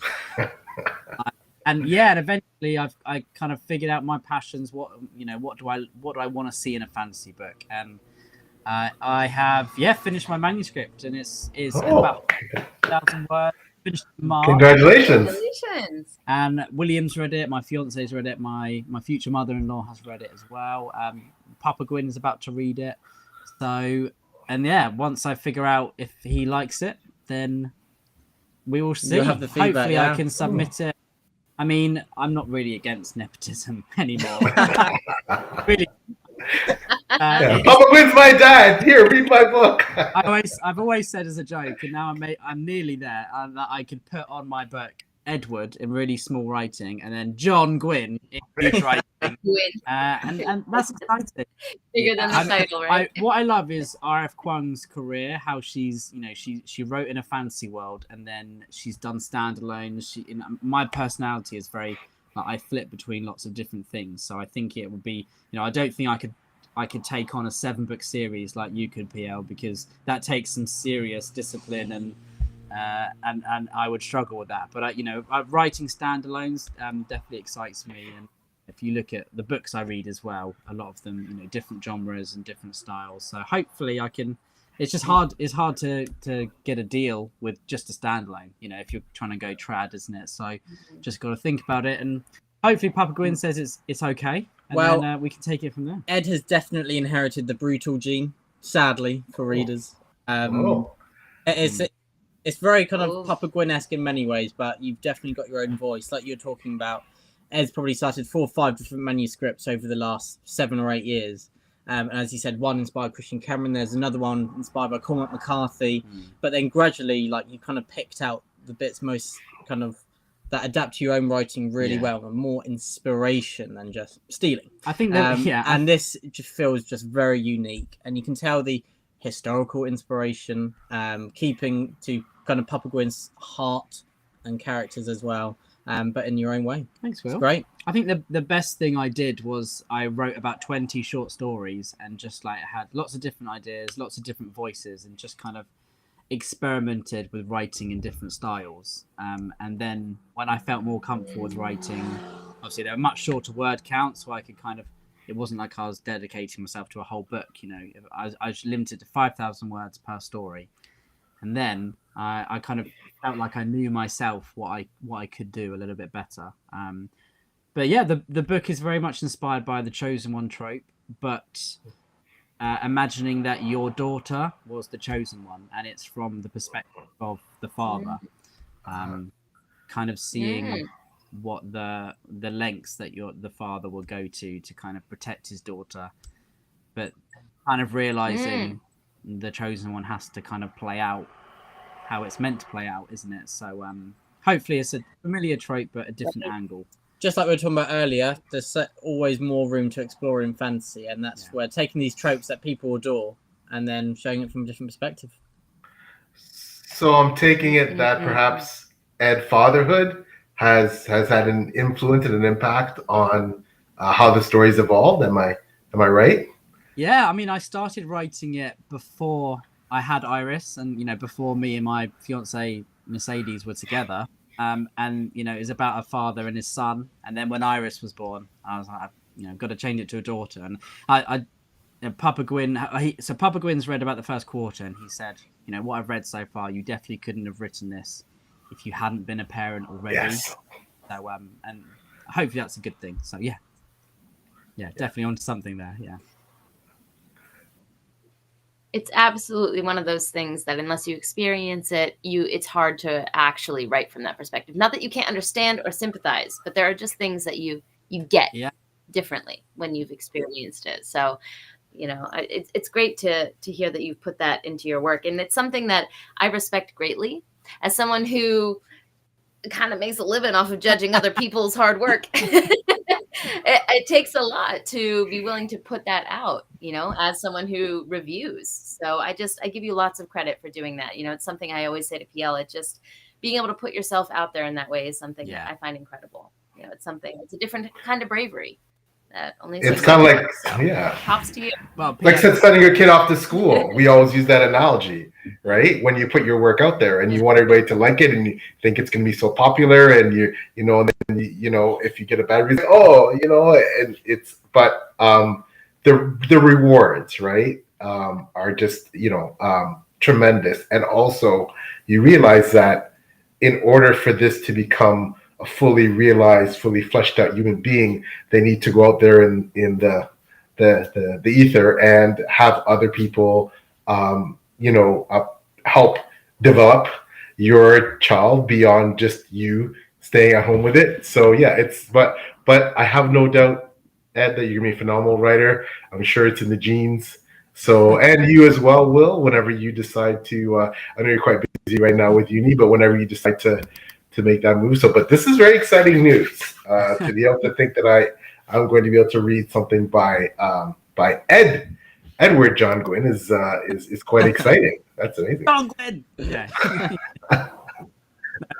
And eventually I kind of figured out my passions. What do I want to see in a fantasy book? And I have finished my manuscript, and it's about 1,000 words. Finished in March. Congratulations! And William's read it. My fiance's read it. My future mother-in-law has read it as well. Papa Gwynne is about to read it. So, and once I figure out if he likes it, then we will see. You'll have the feedback, Hopefully, I can submit it. I mean, I'm not really against nepotism anymore. Really. Papa Gwynne's my dad. Here, read my book. I've always said as a joke, and now I'm nearly there, that I could put on my book Edward in really small writing, and then John Gwynne in huge writing. And that's exciting. Bigger than the title, right? What I love is R.F. Kuang's career, how she's, you know, she wrote in a fantasy world, and then she's done standalones. My personality is very, I flip between lots of different things, so I think it would be, you know, I don't think I could take on a 7-book series like you could, PL, because that takes some serious discipline, and I would struggle with that. But writing standalones definitely excites me. And if you look at the books I read as well, a lot of them, you know, different genres and different styles. So hopefully I can. It's just hard. It's hard to get a deal with just a standalone. You know, if you're trying to go trad, isn't it? So just got to think about it, and hopefully Papa Gwynne says it's okay. And then we can take it from there. Ed has definitely inherited the brutal gene, sadly, for readers. It's very kind of Papa Gwynne-esque in many ways, but you've definitely got your own voice. Like you're talking about, Ed's probably started 4 or 5 different manuscripts over the last 7 or 8 years. And as you said, one inspired Christian Cameron. There's another one inspired by Cormac McCarthy. But then gradually, like, you kind of picked out the bits most kind of that adapt to your own writing really well, and more inspiration than just stealing. I think that, and this just feels just very unique, and you can tell the historical inspiration, keeping to kind of Papa Gwynne's heart and characters as well, but in your own way. Thanks, Will. It's great. I think the best thing I did was I wrote about 20 short stories and just like had lots of different ideas, lots of different voices, and just kind of experimented with writing in different styles. And then when I felt more comfortable with writing, obviously there were much shorter word counts, so I could kind of, it wasn't like I was dedicating myself to a whole book, you know. I was limited to 5,000 words per story. And then I kind of felt like I knew myself what I could do a little bit better. But yeah, the book is very much inspired by the Chosen One trope, but imagining that your daughter was the chosen one, and it's from the perspective of the father, kind of seeing what the lengths that the father will go to kind of protect his daughter, but kind of realizing the chosen one has to kind of play out how it's meant to play out, isn't it? So hopefully it's a familiar trope but a different angle. Just like we were talking about earlier, there's always more room to explore in fantasy, and that's where taking these tropes that people adore and then showing it from a different perspective. So I'm taking it that perhaps Ed fatherhood has had an influence and an impact on how the story's evolved. Am I right? Yeah, I mean, I started writing it before I had Iris, and you know, before me and my fiance Mercedes were together. And you know, it's about a father and his son. And then when Iris was born, I was like, you know, got to change it to a daughter. And Papa Gwynne, so Papa Gwynne's read about the first quarter, and he said, you know, what I've read so far, you definitely couldn't have written this if you hadn't been a parent already. Yes. So and hopefully that's a good thing. So yeah, definitely onto something there. Yeah. It's absolutely one of those things that unless you experience it, it's hard to actually write from that perspective. Not that you can't understand or sympathize, but there are just things that you get differently when you've experienced it. So, you know, it's great to hear that you've put that into your work. And it's something that I respect greatly as someone who kind of makes a living off of judging other people's hard work. It takes a lot to be willing to put that out, you know, as someone who reviews. So I give you lots of credit for doing that. You know, it's something I always say to PL. It's just being able to put yourself out there in that way is something that I find incredible. You know, it's a different kind of bravery. It's kind of like, props to you. Well, like sending your kid off to school. We always use that analogy, right? When you put your work out there and you want everybody to like it, and you think it's going to be so popular, and you know, and then you know, if you get a bad review, you know, and it's, but the rewards, right, are just, you know, tremendous. And also you realize that in order for this to become a fully realized, fully fleshed out human being, they need to go out there in the ether and have other people, you know, help develop your child beyond just you staying at home with it. So yeah, but I have no doubt, Ed, that you're gonna be a phenomenal writer. I'm sure it's in the genes. So, and you as well, Will, whenever you decide to, I know you're quite busy right now with uni, but whenever you decide to make that move. So, but this is very exciting news to be able to think that I'm going to be able to read something by Edward John Gwynne is quite exciting. That's amazing. John Gwynne. Yeah.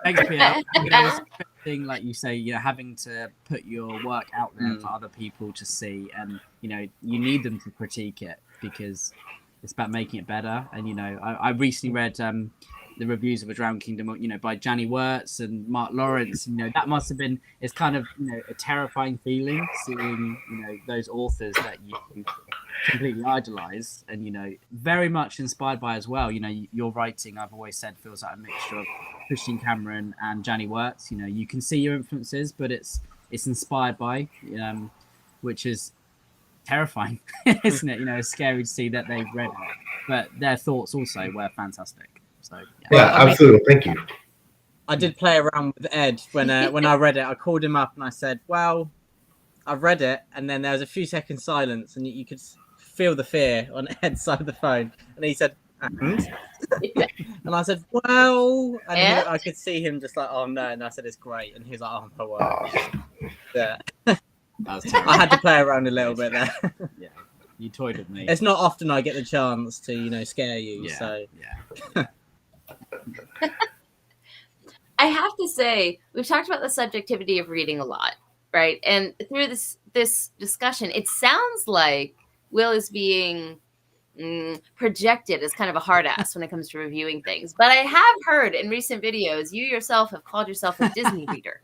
Thanks, Pierre. You know, it's interesting, like you say, you know, having to put your work out there for other people to see, and you know, you need them to critique it because it's about making it better. And you know, I recently read the reviews of A Drowned Kingdom, you know, by Janny Wirtz and Mark Lawrence. You know, that must have been, it's kind of, you know, a terrifying feeling seeing, you know, those authors that you completely idolize, and you know, very much inspired by as well. You know, your writing, I've always said, feels like a mixture of Christian Cameron and Janny Wirtz. You know, you can see your influences, but it's inspired by, which is terrifying, isn't it? You know, it's scary to see that they've read it, but their thoughts also were fantastic. So yeah, absolutely. Thank you. I did play around with Ed when I read it. I called him up and I said, "Well, I've read it," and then there was a few seconds silence, and you could feel the fear on Ed's side of the phone, and he said, "And?" And I said, "Well," and I could see him just like, "Oh no," and I said, "It's great," and he was like, "Oh my word." Yeah. I had to play around a little bit there. Yeah. You toyed with me. It's not often I get the chance to, scare you. Yeah, So yeah. I have to say, we've talked about the subjectivity of reading a lot, right? And through this discussion, it sounds like Will is being projected as kind of a hard ass when it comes to reviewing things. But I have heard in recent videos, you yourself have called yourself a Disney reader.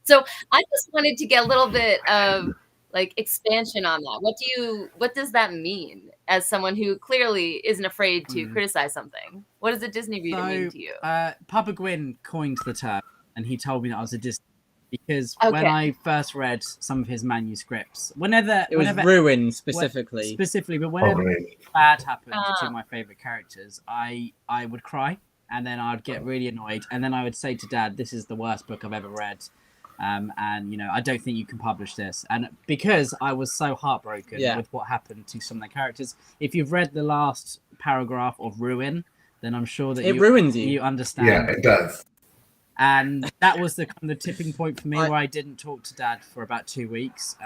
So I just wanted to get a little bit of like expansion on that. What does that mean as someone who clearly isn't afraid to criticize something? What does a Disney reader mean to you? Papa Gwynne coined the term, and he told me that I was a Disney because Okay. when I first read some of his manuscripts, whenever Ruin specifically, but whenever bad happened to my favorite characters, I would cry, and then I'd get really annoyed, and then I would say to Dad, "This is the worst book I've ever read." And I don't think you can publish this. And because I was so heartbroken with what happened to some of the characters, if you've read the last paragraph of Ruin, then I'm sure that it ruins you. You understand. Yeah, it does. And that was the kind of tipping point for me, where I didn't talk to Dad for about 2 weeks.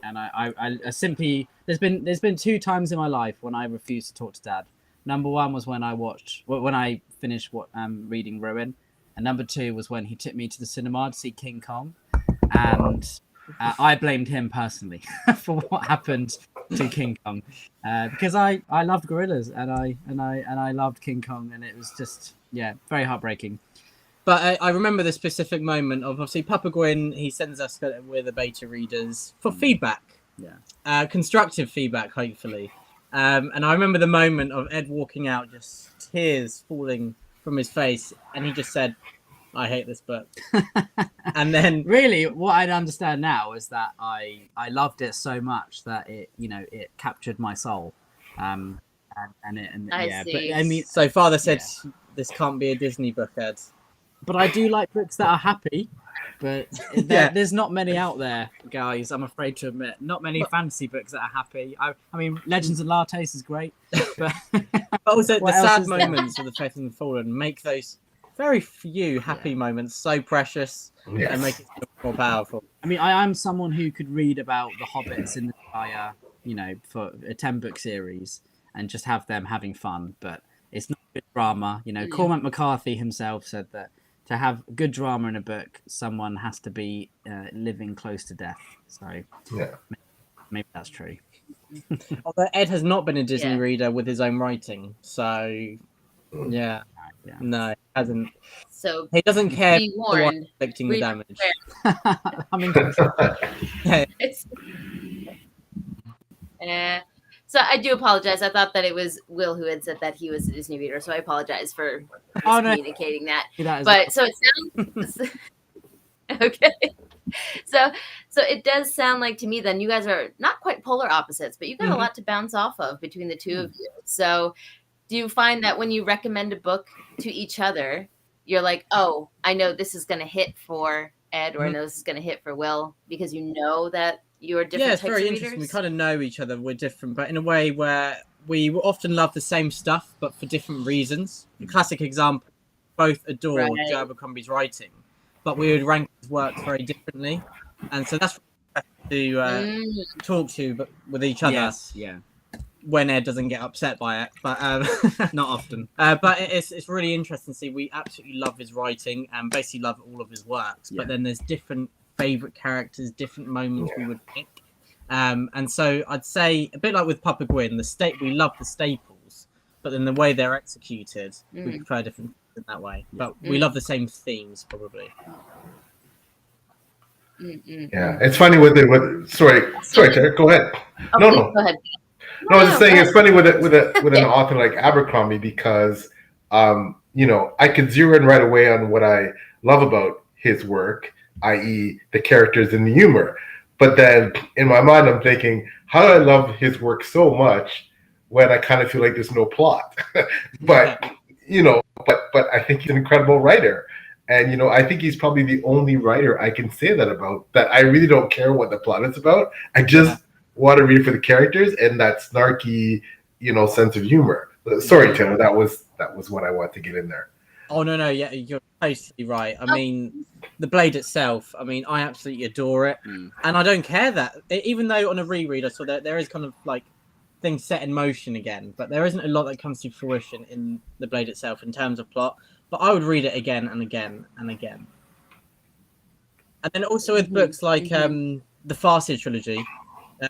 And I simply there's been 2 times in my life when I refused to talk to Dad. Number 1 was when I finished reading Ruin. And number 2 was when he took me to the cinema to see King Kong, and I blamed him personally for what happened to King Kong, because I loved gorillas and I loved King Kong, and it was just very heartbreaking. But I remember the specific moment of obviously Papa Gwynne. He sends us with the beta readers for feedback, constructive feedback, hopefully. And I remember the moment of Ed walking out, just tears falling from his face, and he just said, "I hate this book." And then really what I understand now is that I loved it so much that it captured my soul. I see. But I mean, so Father said this can't be a Disney book, Ed. But I do like books that are happy, but there's not many out there, guys. I'm afraid to admit, not many fantasy books that are happy. I mean, Legends and Lattes is great, but also the sad moments of the Faith and the Fallen make those very few happy moments so precious and make it more powerful. I mean, I am someone who could read about the hobbits in the entire, for a 10-book series and just have them having fun, but it's not good drama. Cormac McCarthy himself said that to have good drama in a book, someone has to be living close to death. So maybe that's true. Although Ed has not been a Disney reader with his own writing, so no, he hasn't. So he doesn't care be warned, inflicting the damage. I mean, so I do apologize. I thought that it was Will who had said that he was a Disney reader, so I apologize for communicating that. But so it sounds okay. So it does sound like to me then you guys are not quite polar opposites, but you've got a lot to bounce off of between the two of you. So do you find that when you recommend a book to each other, you're like, oh, I know this is going to hit for Ed, or I know this is going to hit for Will, because you know that you're different it's types very of interesting. readers? We kind of know each other. We're different, but in a way where we often love the same stuff, but for different reasons. The classic example, both adore Joe Abercrombie's writing, but we would rank his work very differently. And so that's to talk to with each other. Yes, When Ed doesn't get upset by it, but not often. But it's really interesting to see. We absolutely love his writing and basically love all of his works. But then there's different favorite characters, different moments we would pick. And so I'd say a bit like with Papa Gwynne, we love the staples, but then the way they're executed, we prefer different things in that way. But we love the same themes probably. Yeah, it's funny sorry, Tara, go ahead. Okay, No. Go ahead. No, I was just saying it's funny with an author like Abercrombie because I could zero in right away on what I love about his work, i.e. the characters and the humor. But then in my mind I'm thinking, how do I love his work so much when I kind of feel like there's no plot? but I think he's an incredible writer. And I think he's probably the only writer I can say that about, that I really don't care what the plot is about. I just want to read for the characters and that snarky, sense of humor. Sorry, Taylor, that was what I wanted to get in there. Oh no, yeah, you're totally right. I mean, the Blade itself, I absolutely adore it, and I don't care that even though on a reread I saw that there is kind of like things set in motion again, but there isn't a lot that comes to fruition in the Blade itself in terms of plot. But I would read it again and again and again. And then also with books like the Farseer trilogy,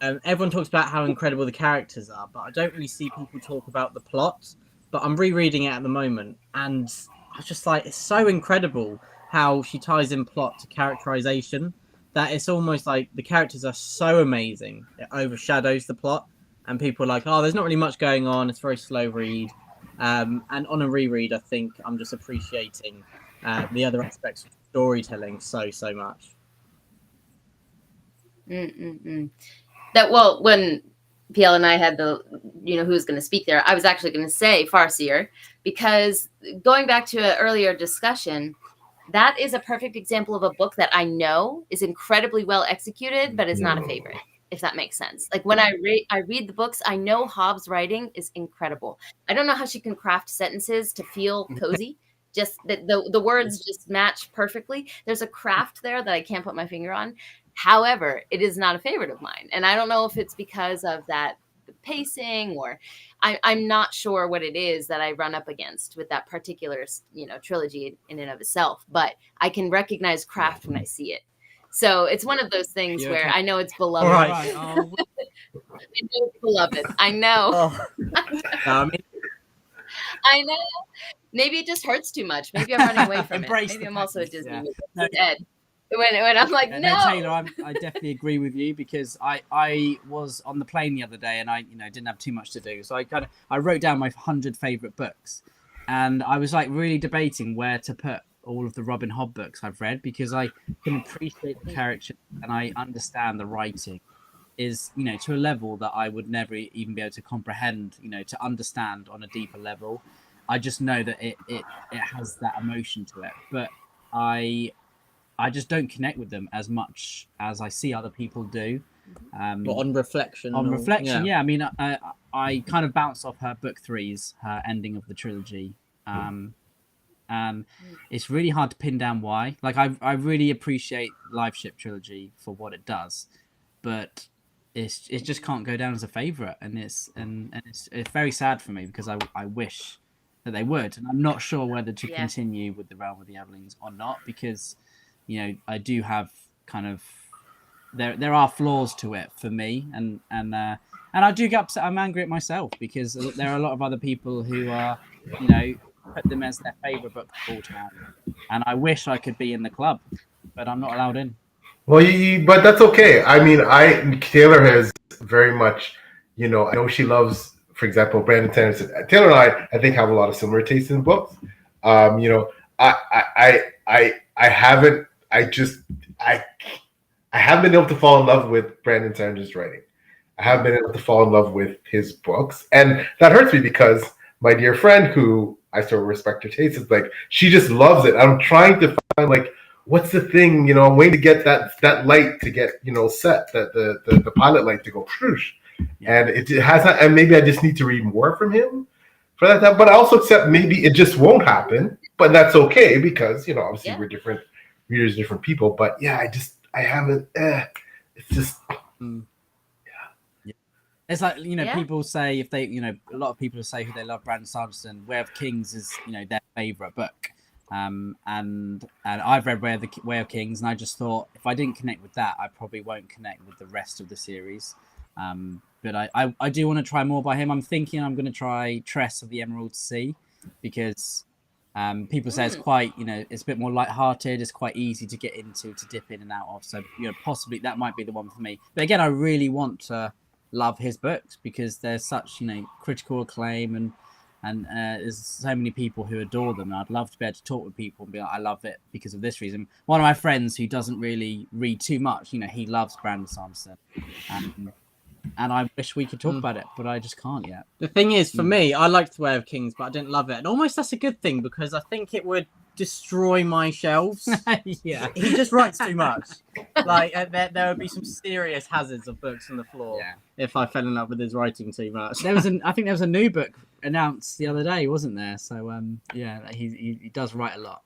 everyone talks about how incredible the characters are, but I don't really see people talk about the plot. But I'm rereading it at the moment, and I was just like, it's so incredible how she ties in plot to characterization that it's almost like the characters are so amazing, it overshadows the plot, and people are like, oh, there's not really much going on, it's a very slow read. And on a reread, I think I'm just appreciating the other aspects of storytelling so much. That, well, when PL and I had the, who was going to speak there, I was actually going to say Farseer, because going back to an earlier discussion, that is a perfect example of a book that I know is incredibly well executed, but is not a favorite, if that makes sense. Like when I read the books, I know Hobbs' writing is incredible. I don't know how she can craft sentences to feel cozy. Just that the words just match perfectly. There's a craft there that I can't put my finger on. However, it is not a favorite of mine. And I don't know if it's because of that pacing, or I'm not sure what it is that I run up against with that particular, trilogy in and of itself. But I can recognize craft when I see it. So it's one of those things where I know it's beloved. Right. I know it's beloved. I know. I know. Maybe it just hurts too much. Maybe I'm running away from it. Maybe I'm also a Disney movie. Dead. When I'm like, no. Taylor, I definitely agree with you, because I was on the plane the other day and I didn't have too much to do, so I wrote down my 100 favorite books, and I was like really debating where to put all of the Robin Hobb books I've read, because I can appreciate the character and I understand the writing is to a level that I would never even be able to comprehend, to understand on a deeper level. I just know that it has that emotion to it, but I just don't connect with them as much as I see other people do. But on reflection. Yeah. I mean, I kind of bounce off her book 3's, her ending of the trilogy. It's really hard to pin down why. Like, I really appreciate Live Ship trilogy for what it does, but it just can't go down as a favorite, and it's very sad for me, because I wish that they would, and I'm not sure whether to continue with the Realm of the Everlings or not, because I do have kind of there are flaws to it for me, and I do get upset. I'm angry at myself, because there are a lot of other people who are put them as their favorite book of all time, and I wish I could be in the club, but I'm not allowed in. Well, but that's okay. I mean, Taylor has very much, I know she loves, for example, Brandon Sanderson. Taylor and I think, have a lot of similar tastes in books. I haven't been able to fall in love with Brandon Sanderson's writing. I haven't been able to fall in love with his books, and that hurts me, because my dear friend, who I sort of respect her taste, is like, she just loves it. I'm trying to find, like, what's the thing, I'm waiting to get that light to get, set, that the pilot light to go whoosh. And it has not, and maybe I just need to read more from him for that. But I also accept maybe it just won't happen, but that's okay, because obviously we're different readers, different people. But I haven't. It's just. It's like people say, if they a lot of people say who they love Brandon Sanderson, Way of Kings is their favorite book. And I've read Way of Kings, and I just thought, if I didn't connect with that, I probably won't connect with the rest of the series. But I do want to try more by him. I'm thinking I'm going to try Tress of the Emerald Sea, because people say it's quite, it's a bit more lighthearted. It's quite easy to get into, to dip in and out of. So, possibly that might be the one for me. But again, I really want to love his books, because there's such, critical acclaim, and there's so many people who adore them. And I'd love to be able to talk with people and be like, I love it because of this reason. One of my friends who doesn't really read too much, he loves Brandon Sanderson. And I wish we could talk about it, but I just can't yet. The thing is, for me, I liked Way of Kings, but I didn't love it. And almost that's a good thing, because I think it would destroy my shelves. Yeah. He just writes too much. Like, there would be some serious hazards of books on the floor if I fell in love with his writing too much. I think there was a new book announced the other day, wasn't there? So, he does write a lot.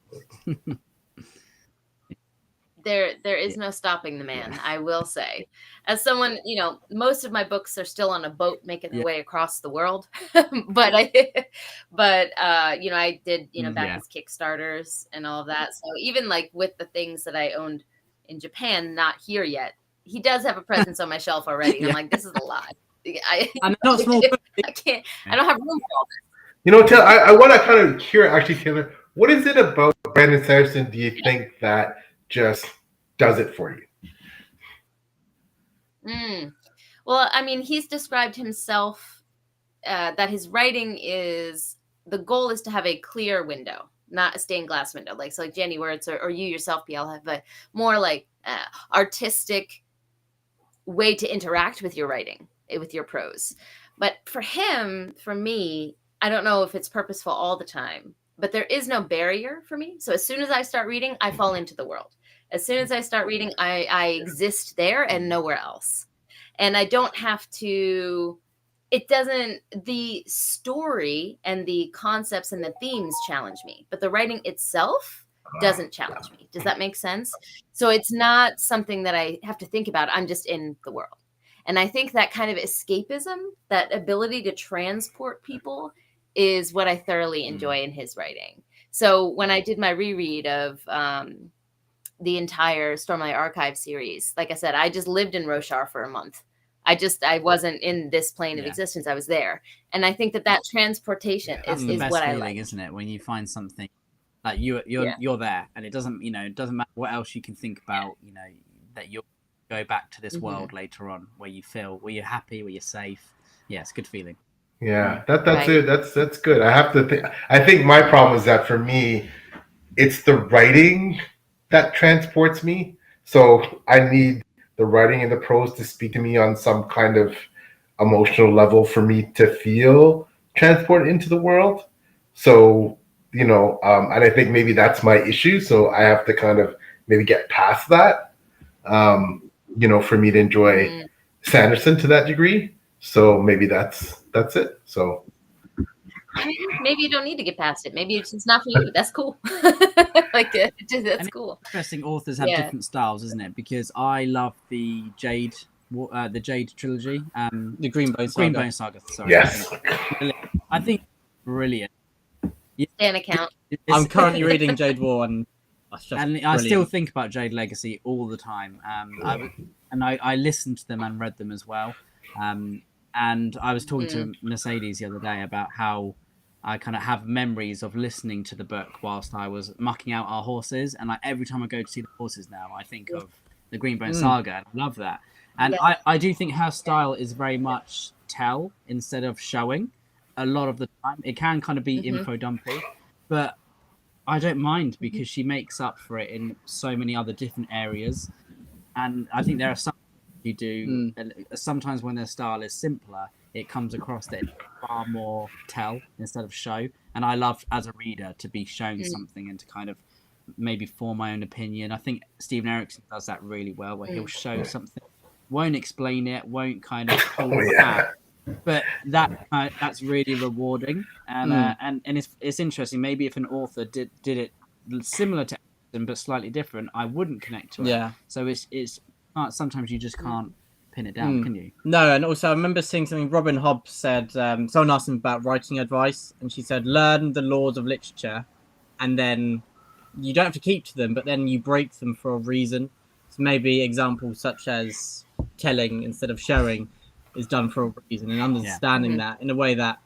there is no stopping the man. I will say, as someone, most of my books are still on a boat making their way across the world, but I did back his Kickstarters and all of that. So even like with the things that I owned in Japan, not here yet, he does have a presence on my shelf already. And I'm like, this is a lot. And not small. I can't. I don't have room for all this. Taylor, I want to kind of hear, actually, Taylor, what is it about Brandon Sanderson do you think that just does it for you? Well, I mean, he's described himself that his writing the goal is to have a clear window, not a stained glass window. Like Jenny Wirtz or you yourself, PL, have a more like artistic way to interact with your writing, with your prose. But for him, for me, I don't know if it's purposeful all the time, but there is no barrier for me. So as soon as I start reading, I fall into the world. As soon as I start reading, I exist there and nowhere else. And I don't have to, the story and the concepts and the themes challenge me, but the writing itself doesn't challenge me. Does that make sense? So it's not something that I have to think about. I'm just in the world. And I think that kind of escapism, that ability to transport people, is what I thoroughly enjoy in his writing. So when I did my reread of the entire Stormlight Archive series, like I said, I just lived in Roshar for a month. I wasn't in this plane of existence. I was there. And I think that transportation is what I like. Isn't it? When you find something like you're there, and it doesn't matter what else you can think about, that you'll go back to this world later on where you're happy, where you're safe. Yeah, it's a good feeling. Yeah, that's it. That's good. I have to think. I think my problem is that for me, it's the writing that transports me. So I need the writing and the prose to speak to me on some kind of emotional level for me to feel transported into the world. So and I think maybe that's my issue. So I have to kind of maybe get past that. For me to enjoy Sanderson to that degree. So maybe that's it. So maybe you don't need to get past it. Maybe it's not for you. That's cool. That's cool. Interesting. Authors have different styles, isn't it? Because I love the Jade trilogy, the Greenbone Saga. Sorry. Yes. I think brilliant. An account. I'm currently reading Jade War, and I still think about Jade Legacy all the time. I listened to them and read them as well. And I was talking to Mercedes the other day about how I kind of have memories of listening to the book whilst I was mucking out our horses. And every time I go to see the horses now, I think of the Greenbone Saga. And I love that. And I do think her style is very much tell instead of showing a lot of the time. It can kind of be info dumpy, but I don't mind because she makes up for it in so many other different areas. And I think there are some you do sometimes when their style is simpler, it comes across that it's far more tell instead of show. And I love as a reader to be shown something and to kind of maybe form my own opinion. I think Stephen Erickson does that really well, where he'll show something, won't explain it, won't kind of pull it out, but that's really rewarding. And it's interesting. Maybe if an author did it similar to Erickson but slightly different, I wouldn't connect to it. Yeah. So it's sometimes you just can't pin it down, can you? No, and also I remember seeing something Robin Hobb said. Someone asked him about writing advice, and she said, learn the laws of literature, and then you don't have to keep to them, but then you break them for a reason. So maybe examples such as telling instead of showing is done for a reason, and understanding that in a way that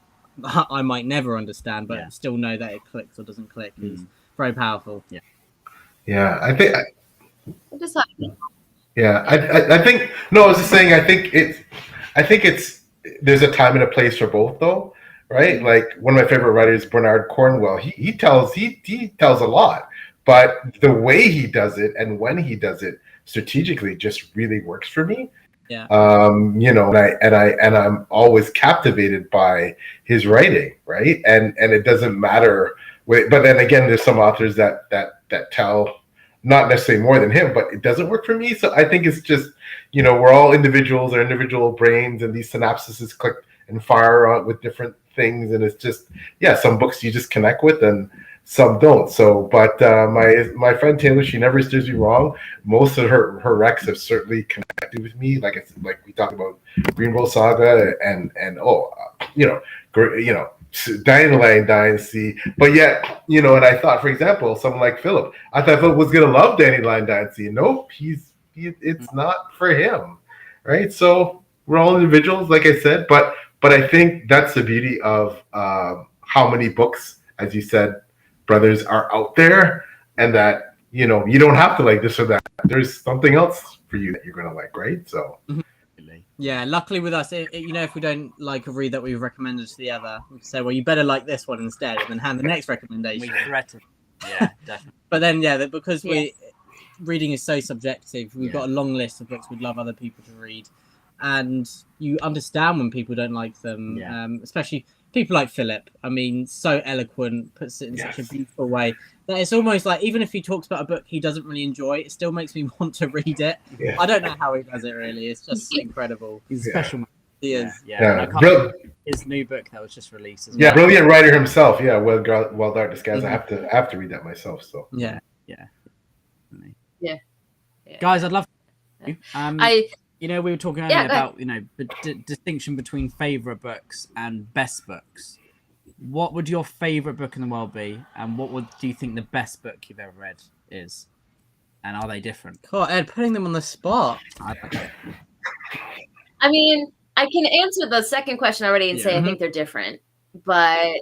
I might never understand, but still know that it clicks or doesn't click is very powerful. Yeah, I think... Yeah, I think no. I was just saying. I think it's there's a time and a place for both, though, right? Like one of my favorite writers, Bernard Cornwell. He tells a lot, but the way he does it and when he does it strategically just really works for me. Yeah. And I'm always captivated by his writing, right? And it doesn't matter. But then again, there's some authors that tell. Not necessarily more than him, but it doesn't work for me. So I think it's just, we're all individuals, our individual brains, and these synapses click and fire with different things. And it's just, some books you just connect with, and some don't. So, but my friend Taylor, she never steers me wrong. Most of her recs have certainly connected with me. Like we talked about Greenbow Saga and Dandelion Dynasty. But yet, and I thought, for example, someone like Philip, I thought Philip was gonna love Dandelion Dynasty. Nope, it's not for him, right? So we're all individuals, like I said, but I think that's the beauty of how many books, as you said, brothers, are out there, and that you don't have to like this or that. There's something else for you that you're gonna like, right? So yeah, luckily with us, if we don't like a read that we've recommended to the other, we say, well, you better like this one instead, and then hand the next recommendation. We threaten. Yeah, definitely. But then because reading is so subjective, we've got a long list of books we'd love other people to read, and you understand when people don't like them, especially people like Philip. I mean, so eloquent, puts it in such a beautiful way that it's almost like even if he talks about a book he doesn't really enjoy, it still makes me want to read it. I don't know how he does it, really. It's just incredible. He's a special man. He is. His new book that was just released as well. Yeah, brilliant writer himself. Yeah, well, Dark Disguise. I have to read that myself. So yeah. Guys, I'd love to. We were talking earlier about the distinction between favorite books and best books. What would your favorite book in the world be, and do you think the best book you've ever read is? And are they different? God, Ed, putting them on the spot. I mean, I can answer the second question already and say I think they're different. But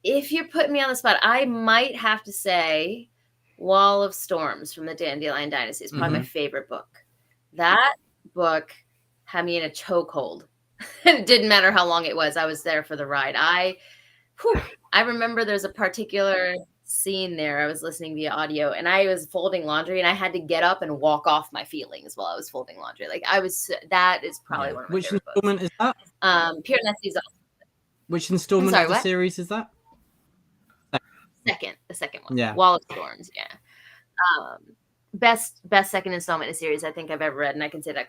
if you're putting me on the spot, I might have to say Wall of Storms from the Dandelion Dynasty is probably my favorite book. That book had me in a chokehold. It didn't matter how long it was. I was there for the ride. I remember there's a particular scene there. I was listening via audio, and I was folding laundry, and I had to get up and walk off my feelings while I was folding laundry. That is probably one of my favorite books. Which installment is that? Pierre Nessie's. Which installment of the series is that? The second one. Yeah. Wall of Storms. Yeah. Best second installment in a series I think I've ever read, and I can say that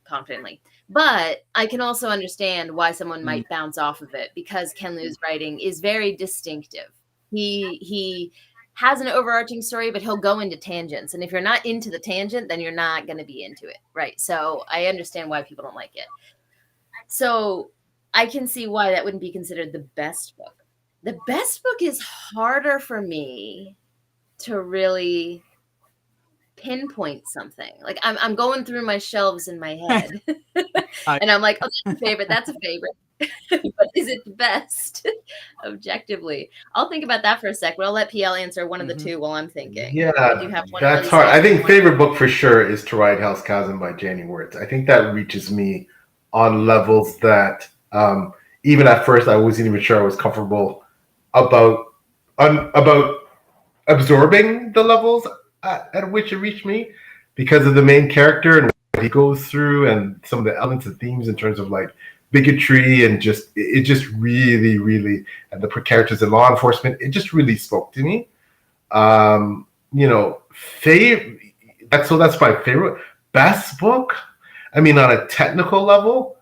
confidently. But I can also understand why someone might bounce off of it, because Ken Liu's writing is very distinctive. He has an overarching story, but he'll go into tangents, and if you're not into the tangent, then you're not going to be into it, right? So I understand why people don't like it. So I can see why that wouldn't be considered the best book. The best book is harder for me to really pinpoint something. Like I'm going through my shelves in my head and I'm like, oh, that's a favorite. But is it the best objectively? I'll think about that for a sec, but I'll let PL answer one of the two while I'm thinking. Yeah, that's hard. I think favorite book for sure is To Ride Hell's Chasm by Janie Wirtz. I think that reaches me on levels that even at first I wasn't even sure I was comfortable about absorbing the levels at which it reached me, because of the main character and what he goes through and some of the elements and themes in terms of like bigotry and it just really, really, and the characters in law enforcement, it just really spoke to me. That's my favorite. Best book, I mean, on a technical level,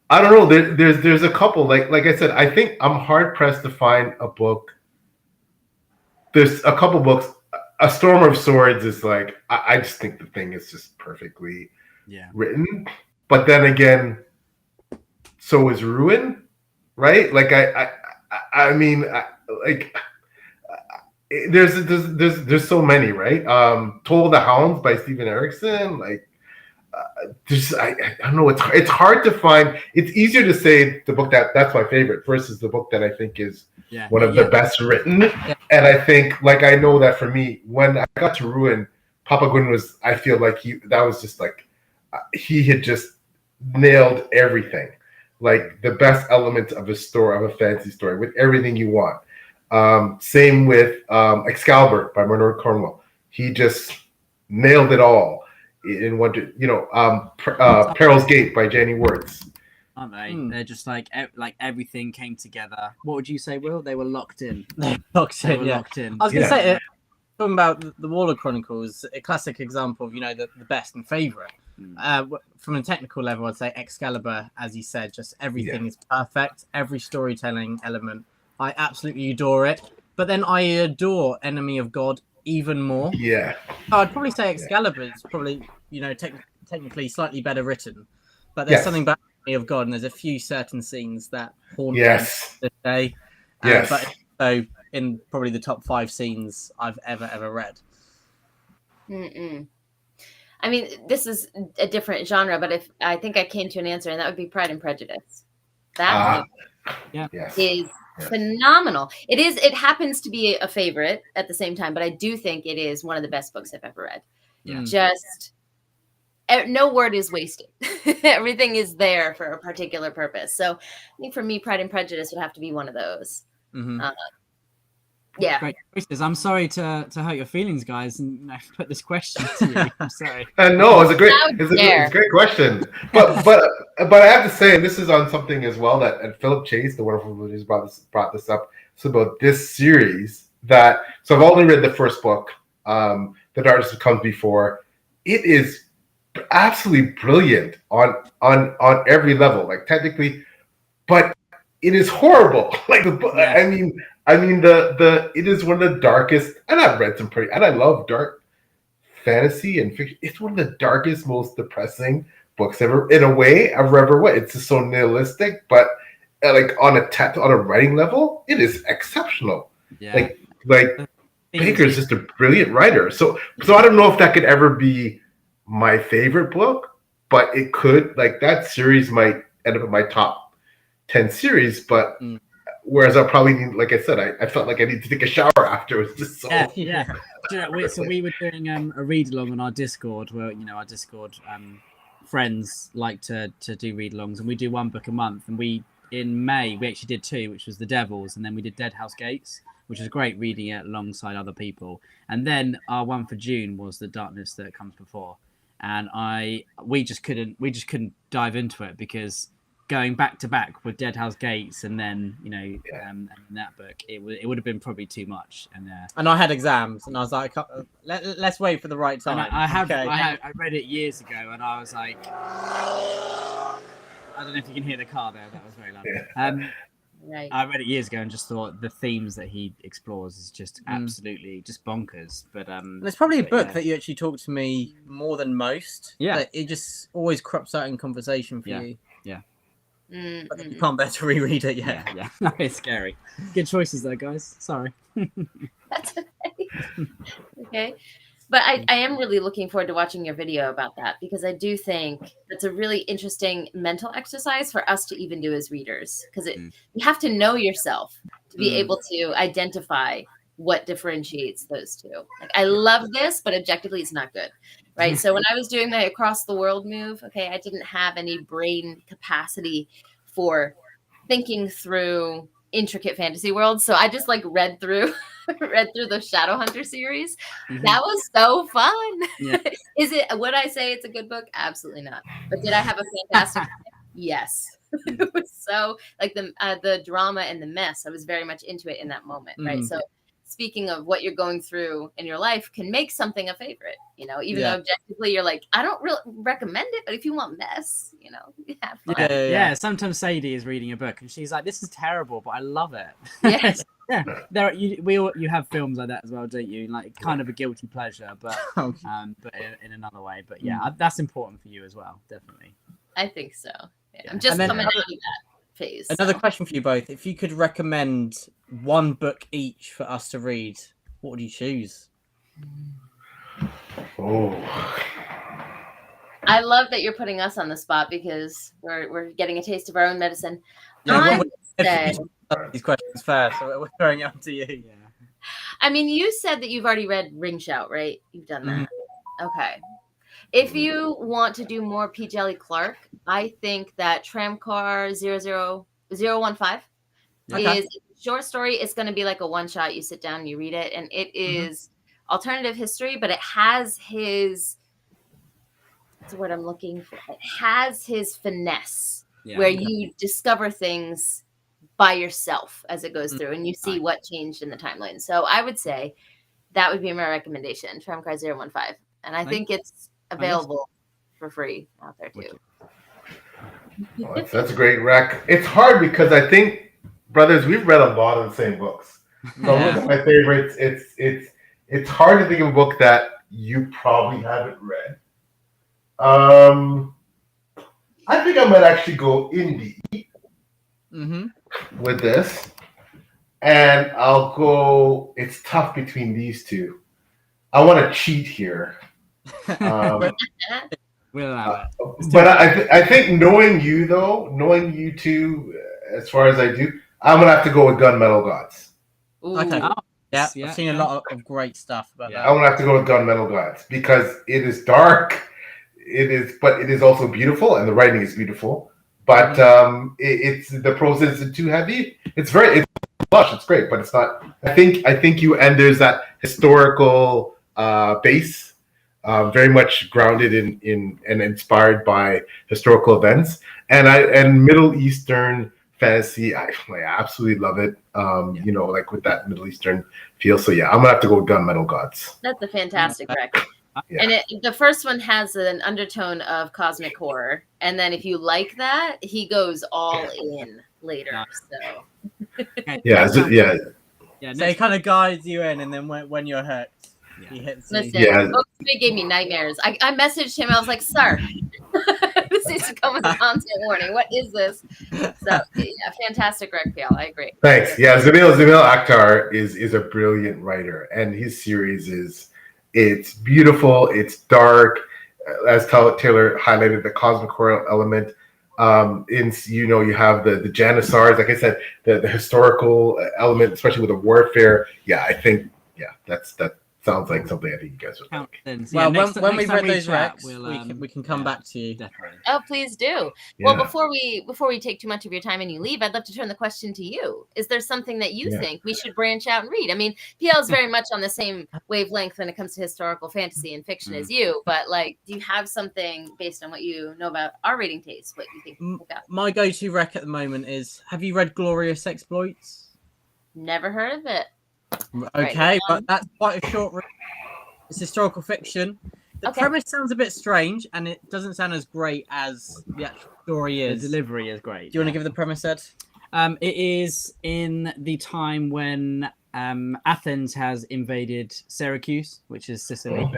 I don't know. There's a couple. Like I said, I think I'm hard pressed to find a book. There's a couple books. A Storm of Swords is like, I just think the thing is just perfectly written. But then again, so is Ruin, right? Like there's so many, right? Toll of the Hounds by Stephen Erickson, like. I don't know. It's hard to find. It's easier to say the book that's my favorite versus the book that I think is one of the best written. Yeah. And I think, like, I know that for me, when I got to Ruin, Papa Gwynne was. I feel like he had just nailed everything, like the best elements of a story, of a fantasy story, with everything you want. Same with Excalibur by Bernard Cornwell. He just nailed it all. In one, Peril's Gate by Janie Wirtz. Aren't they? They're just like everything came together. What would you say, Will? They were locked in. Locked in. I was going to say, talking about the Waller Chronicles, a classic example of the best and favorite. From a technical level, I'd say Excalibur, as you said, just everything is perfect. Every storytelling element I absolutely adore it. But then I adore Enemy of God even more. Yeah. I'd probably say Excalibur's probably, technically slightly better written. But there's something about Enemy of God, and there's a few certain scenes that haunt me to this day. Yes. But so in probably the top 5 scenes I've ever read. I mean, this is a different genre, but if I think I came to an answer, and that would be Pride and Prejudice. That is phenomenal. It happens to be a favorite at the same time, but I do think it is one of the best books I've ever read. Just no word is wasted. Everything is there for a particular purpose. So I think for me, Pride and Prejudice would have to be one of those. Great choices. I'm sorry to hurt your feelings, guys, and put this question to you. I'm sorry. No, it's a great question. But I have to say, and this is on something as well that Philip Chase, the wonderful producer, brought this up. It's about this series so I've only read the first book, The Darkness That Comes Before. It is absolutely brilliant on every level, like technically, but it is horrible. Like I mean, it is one of the darkest, and I've read some and I love dark fantasy and fiction. It's one of the darkest, most depressing books ever, in a way, I've ever read. It's just so nihilistic, but like on a writing level, it is exceptional. Like Baker's just a brilliant writer. So I don't know if that could ever be my favorite book, but it could. Like that series might end up in my top 10 series, but whereas I probably need, like I said, I felt like I need to take a shower after. It was just so. So we were doing a read along on our Discord, where our Discord friends like to do read alongs, and we do one book a month. And in May we actually did 2, which was The Devils, and then we did Dead House Gates, which was great reading it alongside other people. And then our one for June was The Darkness That Comes Before, and we just couldn't dive into it because going back to back with Dead House Gates and then and that book, it would have been probably too much. And I had exams, and I was like, let's wait for the right time. I read it years ago, and I was like, I don't know if you can hear the car there. That was very loud. Right. I read it years ago and just thought the themes that he explores is just absolutely just bonkers. But it's probably a book that you actually talk to me more than most. Yeah, that it just always crops out in conversation for you. Yeah. But you can't bear to reread it yet. Yeah. No, it's scary. Good choices though, guys. Sorry. That's okay. But I am really looking forward to watching your video about that, because I do think that's a really interesting mental exercise for us to even do as readers, because you have to know yourself to be able to identify what differentiates those two. Like, I love this, but objectively it's not good, right? So when I was doing my across the world move, I didn't have any brain capacity for thinking through intricate fantasy worlds, so I just read through the Shadowhunter series. That was so fun. Would I say it's a good book? Absolutely not. But did I have a fantastic time? Yes. It was so the drama and the mess, I was very much into it in that moment, right? So speaking of what you're going through in your life can make something a favorite, even though objectively you're like, I don't really recommend it, but if you want mess, have fun. Yeah. Sometimes Sadie is reading a book and she's like, this is terrible, but I love it. Yes. You have films like that as well, don't you? Like kind of a guilty pleasure, but in another way. But that's important for you as well, definitely. I think so. Yeah. I'm just coming out of that phase. Another question for you both: if you could recommend one book each for us to read, what would you choose? I love that you're putting us on the spot because we're getting a taste of our own medicine. These questions first, so we're throwing it up to you. Yeah. I mean, you said that you've already read Ring Shout, right? You've done that. Okay. If you want to do more P. Jelly Clark, I think that Tramcar 00015 is a short story. It's going to be like a one shot. You sit down and you read it, and it is alternative history, but it has his. That's the word I'm looking for. It has his finesse, where you discover things by yourself as it goes through, and you see what changed in the timeline. So I would say that would be my recommendation, Tramcar 015, and I think it's available for free out there too. That's a great rec. It's hard because I think brothers, we've read a lot of the same books. So I'm looking at my favorites. It's hard to think of a book that you probably haven't read. I think I might actually go indie with this, and I'll go. It's tough between these two. I want to cheat here. We'll allow it. But I think knowing you two, as far as I do, I'm gonna have to go with Gunmetal Gods. Okay. Oh, Yeah, I've seen a lot of great stuff about that. I'm gonna have to go with Gunmetal Gods because it is dark. But it is also beautiful, and the writing is beautiful. But it's the prose isn't too heavy. It's lush. It's great, but it's not. I think you and there's that historical base. Very much grounded in and inspired by historical events, and Middle Eastern fantasy. I absolutely love it. You know, like with that Middle Eastern feel. So yeah, I'm gonna have to go with Gunmetal Gods. That's a fantastic record. Yeah. And the first one has an undertone of cosmic horror, and then if you like that, he goes all in later. So So he kind of guides you in, and then when you're hurt, he hits you. Listen, Book 3 gave me nightmares. I messaged him. I was like, "Sir, this needs to come with a content warning. What is this?" So yeah, fantastic rec PL. I agree. Thanks. Yeah, Zamil Akhtar is a brilliant writer, and his series it's beautiful. It's dark, as Taylor highlighted the cosmic horror element. You have the Janissaries, like I said, the historical element, especially with the warfare. Yeah, I think that sounds like something I think you guys would like. Well, when we've read those recs, we can come back to you. Definitely. Oh, please do. Yeah. Well, before we take too much of your time and you leave, I'd love to turn the question to you. Is there something that you think we should branch out and read? I mean, PL is very much on the same wavelength when it comes to historical fantasy and fiction as you, but like, do you have something based on what you know about our reading taste? What you think about? My go-to rec at the moment is: have you read Glorious Exploits? Never heard of it. Okay, but that's quite a short read. It's historical fiction. The premise sounds a bit strange, and it doesn't sound as great as the actual story is. The delivery is great. Do you want to give the premise, Ed? It is in the time when Athens has invaded Syracuse, which is Sicily,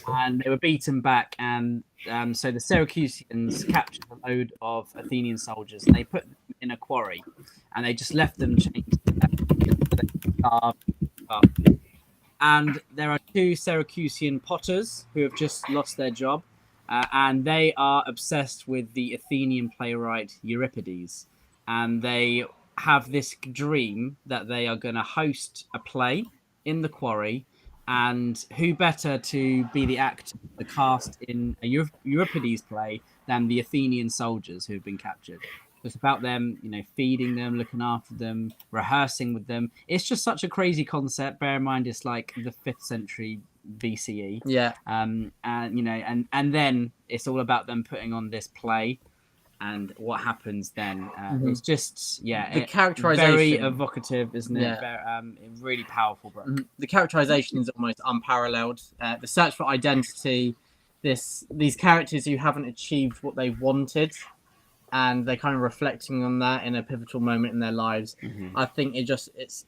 and they were beaten back, and so the Syracusans captured a load of Athenian soldiers, and they put them in a quarry, and they just left them chained. And there are two Syracusan potters who have just lost their job, and they are obsessed with the Athenian playwright Euripides, and they have this dream that they are going to host a play in the quarry, and who better to be the cast in a Euripides play than the Athenian soldiers who have been captured. It's about them, feeding them, looking after them, rehearsing with them. It's just such a crazy concept. Bear in mind, it's like the 5th century BCE. Yeah. And then it's all about them putting on this play, and what happens then. It's just the characterization, very evocative, isn't it? Yeah. Really powerful book. The characterization is almost unparalleled. The search for identity. These characters who haven't achieved what they wanted. And they're kind of reflecting on that in a pivotal moment in their lives. I think it's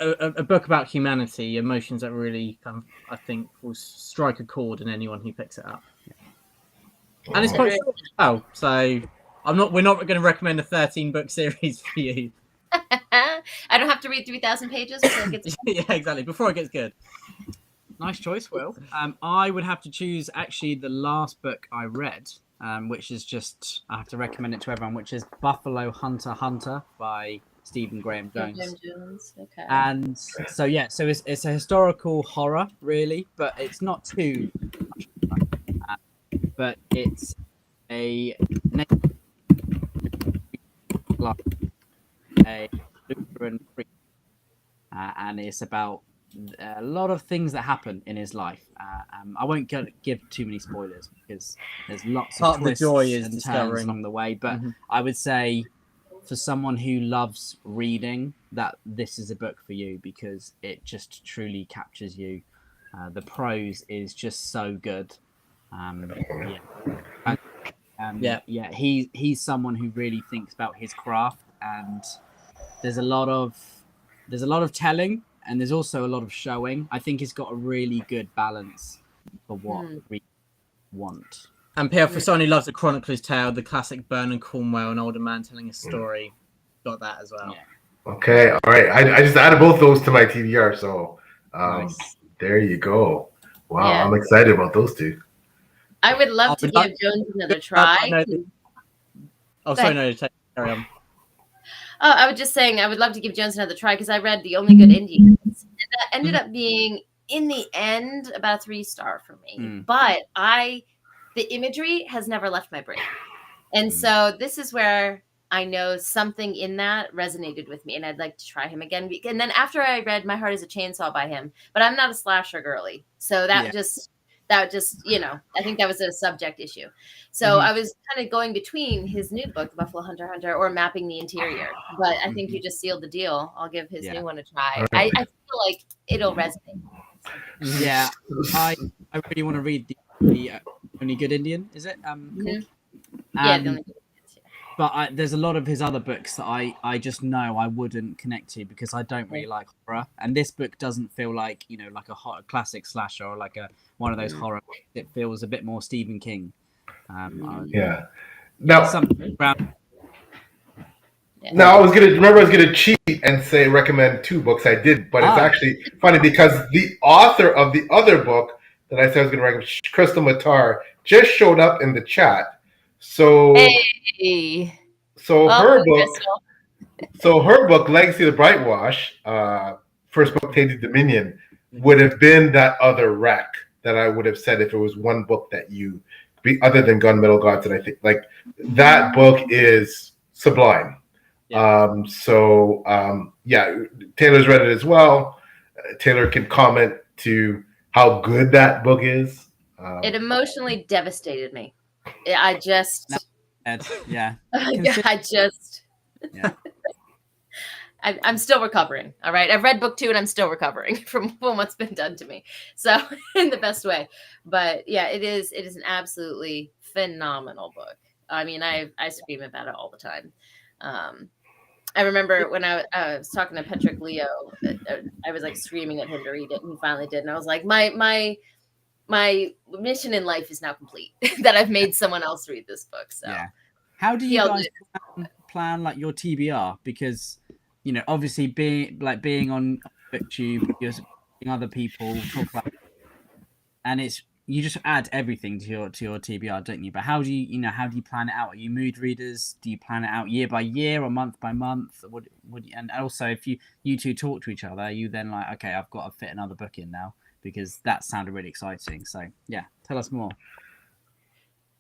a book about humanity, emotions that really kind of, I think, will strike a chord in anyone who picks it up. And it's quite short as well, so we're not going to recommend a 13-book series for you. I don't have to read 3,000 pages before it gets good. Yeah, exactly. Before it gets good. Nice choice, Will. I would have to choose actually the last book I read. Which is just, I have to recommend it to everyone, which is Buffalo Hunter by Stephen Graham Jones. Okay. And so it's a historical horror, really, but it's not too much. But it's a Lutheran priest, and it's about a lot of things that happen in his life. I won't give too many spoilers because there's lots of twists and turns along the way. But I would say for someone who loves reading, that this is a book for you because it just truly captures you. The prose is just so good. He's someone who really thinks about his craft, and there's a lot of telling, and there's also a lot of showing. I think it's got a really good balance for what we want. And Pierre Frisoni loves the chronicler's tale, the classic Bernard Cornwell, an older man telling a story. Got that as well. Yeah. Okay, all right. I just added both those to my TBR, so Nice. there you go. Wow, Yeah. I'm excited about those two. I would love to give Jones another try. Carry on. Oh, I was just saying I would love to give Jones another try because I read The Only Good Indians. And that ended up being, in the end, about a 3-star for me. But the imagery has never left my brain. And so this is where I know something in that resonated with me, and I'd like to try him again. And then after I read My Heart is a Chainsaw by him, but I'm not a slasher girly. So that just, I think that was a subject issue. So I was kind of going between his new book, The Buffalo Hunter, or Mapping the Interior. But I think you just sealed the deal. I'll give his new one a try. I feel like it'll resonate. Yeah, I really want to read the Only Good Indian. Is it? Called? Yeah, The Only Good Indians. But there's a lot of his other books that I just know I wouldn't connect to because I don't really like horror, and this book doesn't feel like like a classic slasher or like one of those horror. It feels a bit more Stephen King. Yeah. Now, something around. Now I was gonna cheat and say recommend 2 books. I did, but it's actually funny because the author of the other book that I said I was gonna recommend, Crystal Matar, just showed up in the chat. So her book, Legacy of the Brightwash, first book, Tainted Dominion, would have been that other wreck that I would have said if it was one book that you, other than Gunmetal Gods, and I think like that book is sublime. Yeah. Taylor's read it as well. Taylor can comment to how good that book is. It emotionally devastated me. I just. Yeah. I'm still recovering. All right. I've read book 2 and I'm still recovering from what's been done to me. So in the best way. But yeah, it is an absolutely phenomenal book. I mean, I scream about it all the time. I remember when I was talking to Patrick Leo, I was like screaming at him to read it, and he finally did. And I was like, my mission in life is now complete, that I've made someone else read this book. So yeah. How do you guys plan like your TBR? Because obviously being on BookTube, you're seeing other people talk about, and you just add everything to your TBR, don't you? But how do you how do you plan it out? Are you mood readers? Do you plan it out year by year or month by month? And also if you two talk to each other, you then like, okay, I've got to fit another book in now because that sounded really exciting. So yeah, tell us more.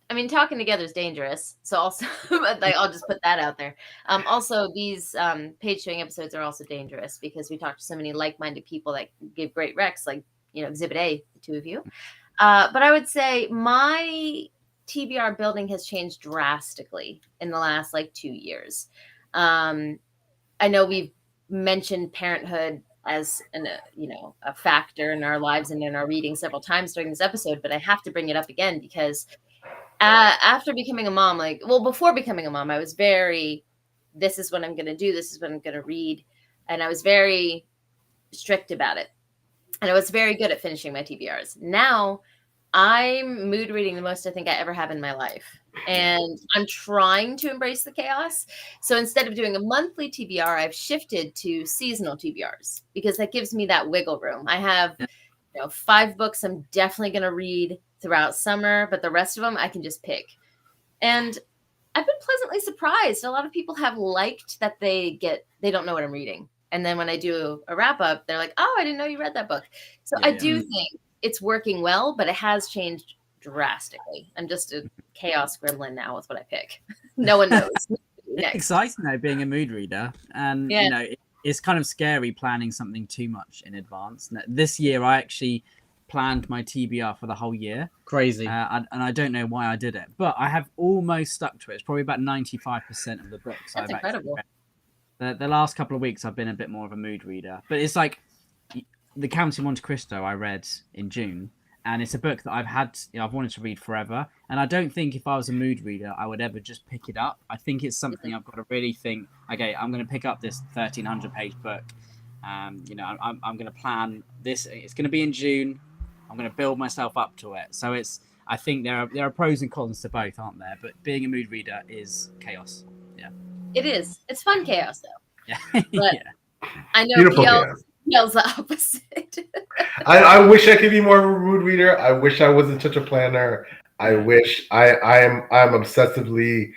I mean, talking together is dangerous. So also, I'll just put that out there. Also, these page showing episodes are also dangerous because we talk to so many like-minded people that give great recs, like Exhibit A, the 2 of you. But I would say my TBR building has changed drastically in the last 2 years. I know we've mentioned parenthood as a factor in our lives and in our reading several times during this episode, but I have to bring it up again because after becoming a mom, before becoming a mom, I was very, this is what I'm going to do. This is what I'm going to read. And I was very strict about it. And I was very good at finishing my TBRs. Now I'm mood reading the most I think I ever have in my life. And I'm trying to embrace the chaos. So instead of doing a monthly TBR, I've shifted to seasonal TBRs because that gives me that wiggle room. I have 5 books I'm definitely going to read throughout summer, but the rest of them I can just pick. And I've been pleasantly surprised. A lot of people have liked that they don't know what I'm reading. And then when I do a wrap up, they're like, oh, I didn't know you read that book. So I do think it's working well, but it has changed drastically. I'm just a chaos gremlin now with what I pick. No one knows. It's exciting though, being a mood reader. And, it's kind of scary planning something too much in advance. This year, I actually planned my TBR for the whole year. Crazy. And I don't know why I did it, but I have almost stuck to it. It's probably about 95% of the books. That's incredible. The last couple of weeks, I've been a bit more of a mood reader. But it's like the Count of Monte Cristo I read in June, and it's a book that I've wanted to read forever. And I don't think if I was a mood reader, I would ever just pick it up. I think it's something I've got to really think, okay, I'm going to pick up this 1,300-page book. I'm going to plan this. It's going to be in June. I'm going to build myself up to it. So I think there are pros and cons to both, aren't there? But being a mood reader is chaos. Yeah. It is. It's fun chaos, though. Yeah. But I know Beautiful PL's the opposite. I wish I could be more of a mood reader. I wish I wasn't such a planner. I wish I'm obsessively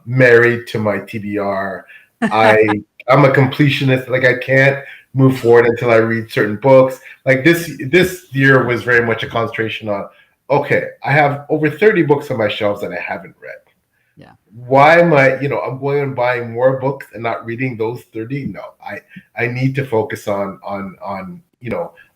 married to my TBR. I'm a completionist. Like, I can't move forward until I read certain books. Like this year was very much a concentration on, okay, I have over 30 books on my shelves that I haven't read. Yeah. Why am I, I'm going and buying more books and not reading those 30? No, I need to focus on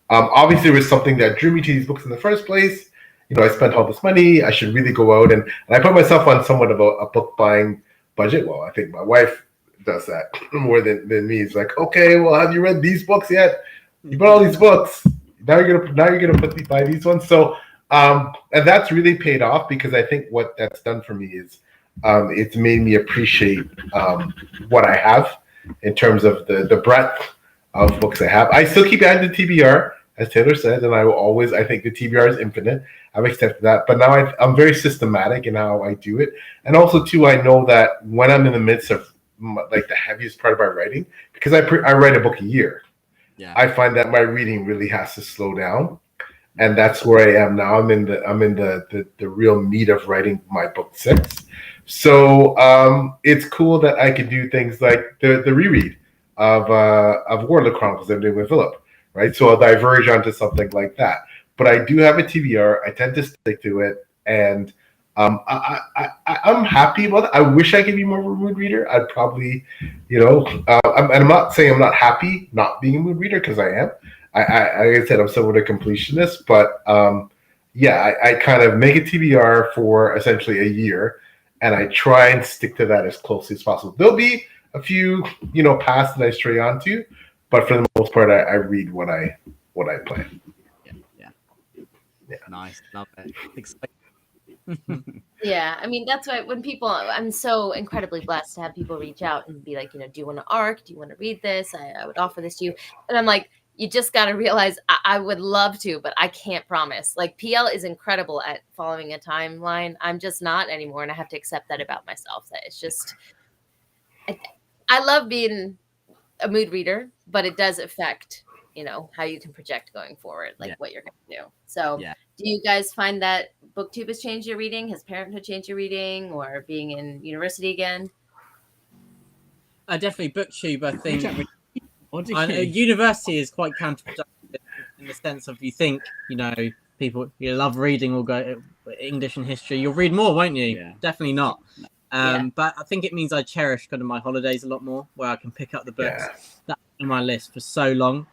obviously there was something that drew me to these books in the first place. I spent all this money. I should really go out and I put myself on somewhat of a book buying budget. Well, I think my wife does that more than me. It's like, okay, well, have you read these books yet? You bought all these books. Now you're gonna buy these ones. So and that's really paid off, because I think what that's done for me is it's made me appreciate what I have in terms of the breadth of books I have. I still keep adding to TBR, as Taylor said, and I think the TBR is infinite. I've accepted that, but now I'm very systematic in how I do it. And also, too, I know that when I'm in the midst of like the heaviest part of my writing, because I write a book a year, I find that my reading really has to slow down, and that's where I am now. I'm in the real meat of writing my book 6. So it's cool that I can do things like the reread of Warlord Chronicles I'm doing with Philip, right? So I'll diverge onto something like that. But I do have a TBR. I tend to stick to it, and I'm happy about it. I wish I could be more of a mood reader. I'd probably, I'm not saying I'm not happy not being a mood reader, because I am. Like I said, I'm somewhat a completionist, but I kind of make a TBR for essentially a year, and I try and stick to that as closely as possible. There'll be a few, paths that I stray onto, but for the most part, I read what I plan. Yeah. Nice, love it. Yeah, I mean, that's why when I'm so incredibly blessed to have people reach out and be like, do you want to ARC? Do you want to read this? I would offer this to you. And I'm like, you just got to realize I would love to, but I can't promise. Like, PL is incredible at following a timeline. I'm just not anymore. And I have to accept that about myself, that it's just, I love being a mood reader, but it does affect, how you can project going forward, like what you're going to do. So do you guys find that BookTube has changed your reading? Has parenthood changed your reading, or being in university again? Definitely BookTube, I think. University is quite counterproductive in the sense of, you think, people love reading or go English and history, you'll read more, won't you? Yeah. Definitely not. But I think it means I cherish kind of my holidays a lot more, where I can pick up the books that are on my list for so long.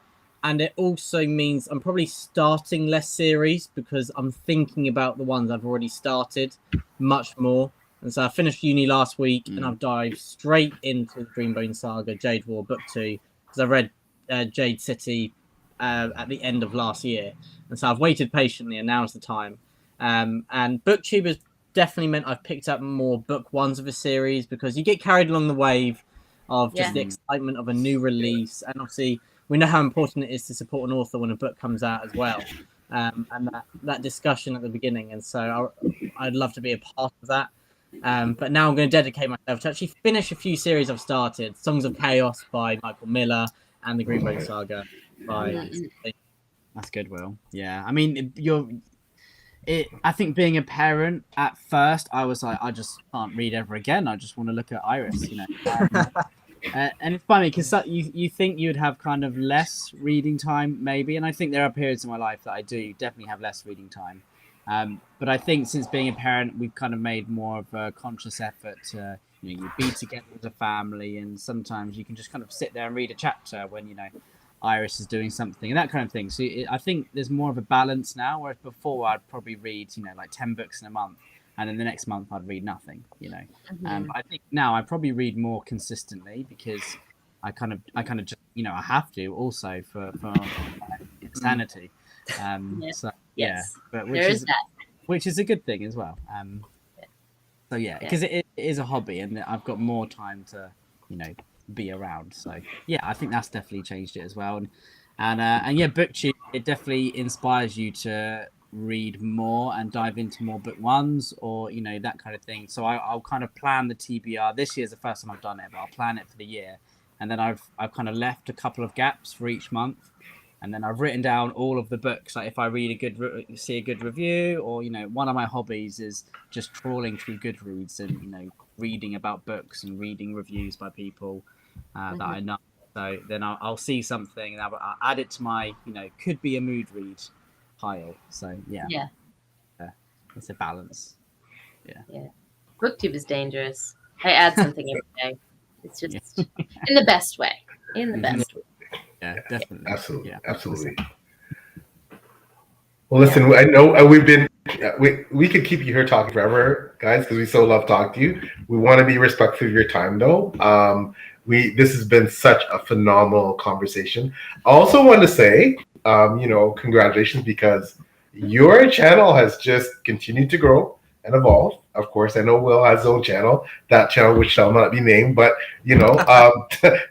And it also means I'm probably starting less series, because I'm thinking about the ones I've already started much more. And so I finished uni last week, and I've dived straight into the Dreambone Saga, Jade War Book 2, because I read Jade City at the end of last year. And so I've waited patiently, and now's the time. And BookTube has definitely meant I've picked up more book ones of a series, because you get carried along the wave of just the excitement of a new release. And obviously, we know how important it is to support an author when a book comes out as well. And that discussion at the beginning. And so I'd love to be a part of that. But now I'm going to dedicate myself to actually finish a few series I've started. Songs of Chaos by Michael Miller and the Greenbone Saga by... That's good, Will. Yeah, I mean, I think being a parent, at first, I was like, I just can't read ever again. I just want to look at Iris, and it's funny, because you think you'd have kind of less reading time, maybe. And I think there are periods in my life that I do definitely have less reading time. But I think since being a parent, we've kind of made more of a conscious effort to, you be together as a family, and sometimes you can just kind of sit there and read a chapter when, Iris is doing something and that kind of thing. So I think there's more of a balance now, whereas before I'd probably read, like 10 books in a month, and then the next month I'd read nothing, But I think now I probably read more consistently, because I kind of just, I have to also for sanity. So Yes, but there is that. which is a good thing as well. So yeah, because it is a hobby, and I've got more time to, be around. So yeah, I think that's definitely changed it as well. And yeah, BookTube, it definitely inspires you to read more and dive into more book ones, or that kind of thing. So I'll kind of plan the TBR. This year's the first time I've done it, but I'll plan it for the year, and then I've kind of left a couple of gaps for each month. And then I've written down all of the books. Like if I see a good review, or one of my hobbies is just trawling through Goodreads and reading about books and reading reviews by people that I know. So then I'll see something and I'll add it to my could be a mood read pile. So yeah, it's a balance. Yeah. BookTube is dangerous. I add something every day. It's just in the best way. In the best way. Yeah, definitely. Absolutely. Yeah, Absolutely. Well, listen, I know we could keep you here talking forever, guys, because we so love talking to you. We want to be respectful of your time, though. This has been such a phenomenal conversation. I also want to say, congratulations, because your channel has just continued to grow and evolve. Of course, I know Will has his own channel, that channel which shall not be named, but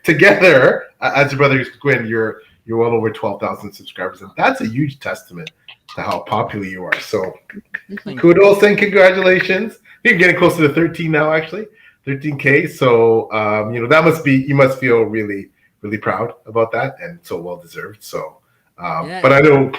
together as your brother Gwynne, you're well over 12,000 subscribers, and that's a huge testament to how popular you are. So kudos and congratulations. You're getting close to the 13 now, actually, 13K. So you must feel really, really proud about that, and so well deserved. So, but I know,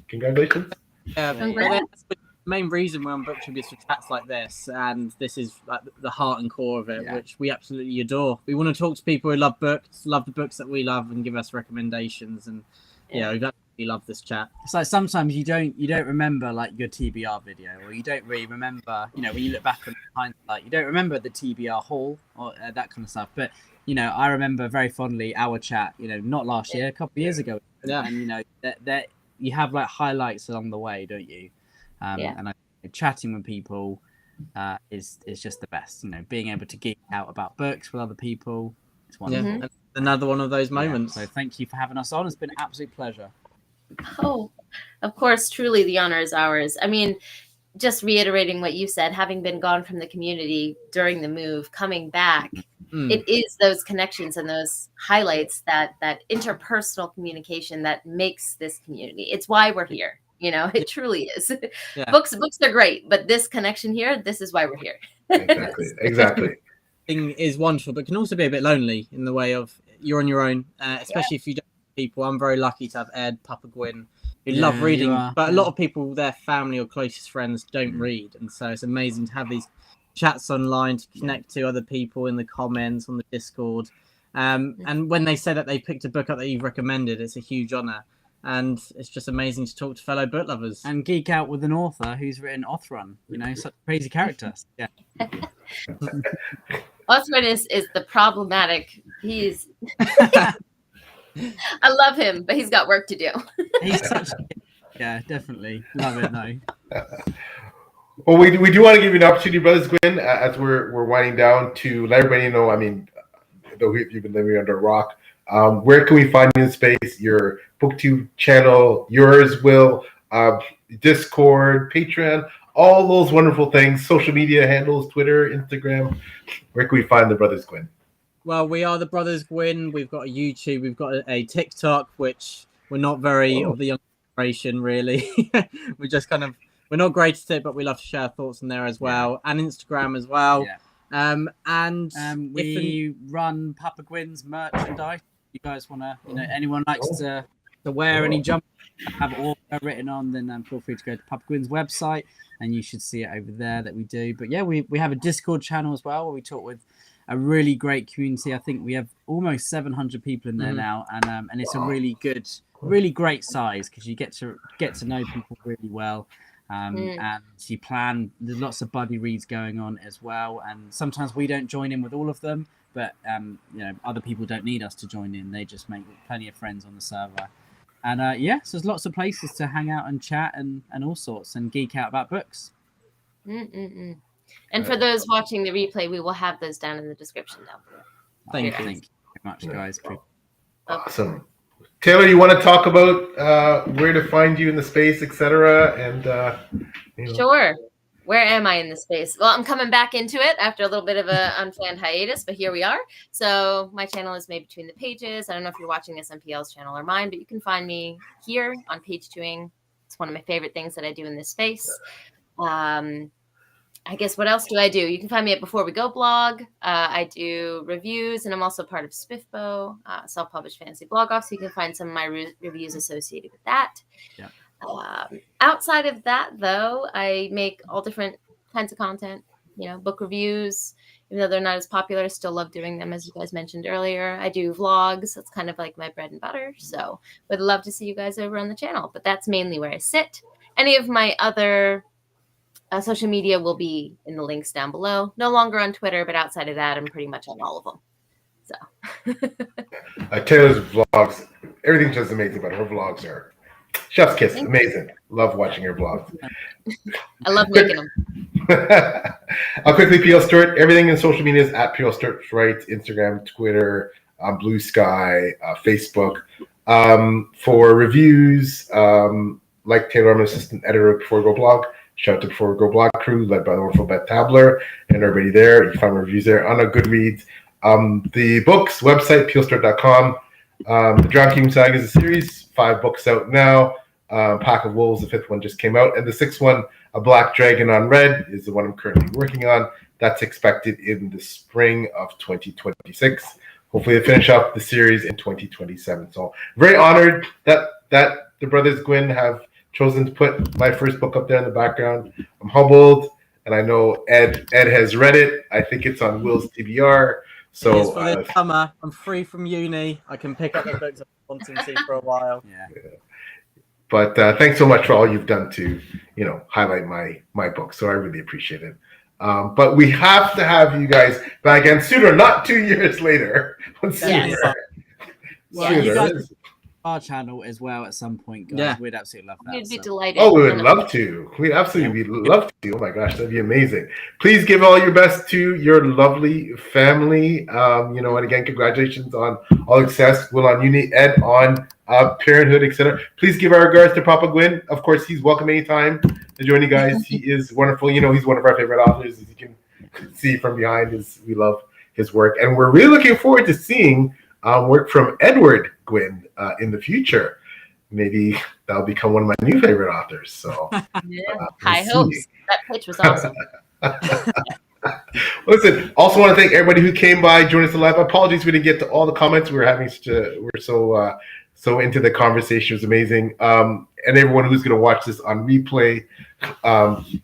congratulations. Yeah, that's the main reason we're on BookTube is for chats like this, and this is like the heart and core of it, which we absolutely adore. We want to talk to people who love books, love the books that we love, and give us recommendations. And we absolutely love this chat. It's like sometimes you don't remember like your TBR video, or you don't really remember, when you look back on hindsight, you don't remember the TBR haul or that kind of stuff. But I remember very fondly our chat. Not last year, a couple of years ago. Yeah, and that you have like highlights along the way, don't you? And chatting with people is just the best. Being able to geek out about books with other people, it's wonderful. Yeah, another one of those moments. So thank you for having us on. It's been an absolute pleasure. Oh, of course, truly the honor is ours. I mean, just reiterating what you said, having been gone from the community during the move, coming back, it is those connections and those highlights, that interpersonal communication that makes this community. It's why we're here. It truly is. Yeah. Books are great, but this connection here, this is why we're here. Exactly. Thing is wonderful, but can also be a bit lonely in the way of you're on your own, especially if you don't have people. I'm very lucky to have Ed, Papa Gwynne, who love reading, but a lot of people, their family or closest friends don't read, and so it's amazing to have these chats online to connect to other people in the comments on the Discord. And when they say that they picked a book up that you've recommended, it's a huge honor. And it's just amazing to talk to fellow book lovers and geek out with an author who's written Othran. Such a crazy character. Yeah. Othran is the problematic. He's. I love him, but he's got work to do. Yeah, definitely love it though. Well, we do want to give you an opportunity, brothers Gwynne, as we're winding down, to let everybody know. I mean, though you've been living under a rock. Where can we find you in space? Your BookTube channel, yours, Will, Discord, Patreon, all those wonderful things, social media handles, Twitter, Instagram. Where can we find the Brothers Gwynne? Well, we are the Brothers Gwynne. We've got a YouTube, we've got a TikTok, which we're not very of the young generation, really. We're not great at it, but we love to share our thoughts in there as well, and Instagram as well. Yeah. We run Papa Gwynne's merchandise. You guys want to, anyone likes to wear any jump, have it all written on, then feel free to go to Papa Gwynne's website, and you should see it over there that we do. But yeah, we have a Discord channel as well where we talk with a really great community. I think we have almost 700 people in there now, and it's a really good, really great size, because you get to know people really well. And you plan, there's lots of buddy reads going on as well, and sometimes we don't join in with all of them, but other people don't need us to join in. They just make plenty of friends on the server, and so there's lots of places to hang out and chat and all sorts, and geek out about books. And for those watching the replay, we will have those down in the description down below. Thank you very much, guys. Awesome. Taylor, you want to talk about where to find you in the space, etc.? And Sure. Where am I in the space? Well, I'm coming back into it after a little bit of an unplanned hiatus, but here we are. So my channel is Made Between the Pages. I don't know if you're watching this on PL's channel or mine, but you can find me here on Page Chewing. It's one of my favorite things that I do in this space. I guess what else do I do? You can find me at Before We Go blog. I do reviews, and I'm also part of Spiffbo, self-published fantasy blog off. So you can find some of my reviews associated with that. Yeah. Outside of that, though, I make all different kinds of content. Book reviews, even though they're not as popular, I still love doing them, as you guys mentioned earlier. I do vlogs. That's kind of like my bread and butter. So would love to see you guys over on the channel. But that's mainly where I sit. Any of my other social media will be in the links down below. No longer on Twitter, but outside of that, I'm pretty much on all of them. So Taylor's vlogs, everything's just amazing, but her vlogs are chef's kiss. Amazing. Love watching her vlogs. I love making them. I'll quickly, PL Stewart. Everything in social media is at PL Stewart Writes, Instagram, Twitter, Blue Sky, Facebook. For reviews, like Taylor, I'm an assistant editor of Before We Go blog. Shout out to Before We Go blog crew, led by the wonderful Beth Tabler and everybody there. You can find my reviews there on a Goodreads. The books, website, peelstewart.com. The Drowned Kingdom Saga is a series, 5 books out now. Pack of Wolves, the 5th one just came out. And the 6th one, A Black Dragon on Red, is the one I'm currently working on. That's expected in the spring of 2026. Hopefully they finish up the series in 2027. So very honored that the brothers Gwynne have chosen to put my first book up there in the background. I'm humbled, and I know Ed has read it. I think it's on Will's TBR. So it is for this summer. I'm free from uni. I can pick up the books I've been wanting to for a while. Yeah. But thanks so much for all you've done to, highlight my book. So I really appreciate it. But we have to have you guys back again sooner, not 2 years later. Yes. Well, you guys our channel as well at some point, guys. Yeah. We'd absolutely love that. We'd be delighted. Oh, we would love to. We'd absolutely love to. Oh my gosh, that'd be amazing. Please give all your best to your lovely family. And again, congratulations on all success. Will on uni, Ed on parenthood, etc. Please give our regards to Papa Gwynne. Of course, he's welcome anytime to join you guys. He is wonderful. He's one of our favorite authors, as you can see from behind. We love his work, and we're really looking forward to seeing work from Edward Gwynne in the future. Maybe that'll become one of my new favorite authors. So high hopes. That pitch was awesome. Listen, also want to thank everybody who came by, joined us live. Apologies we didn't get to all the comments. We're so into the conversation. It was amazing. And everyone who's going to watch this on replay,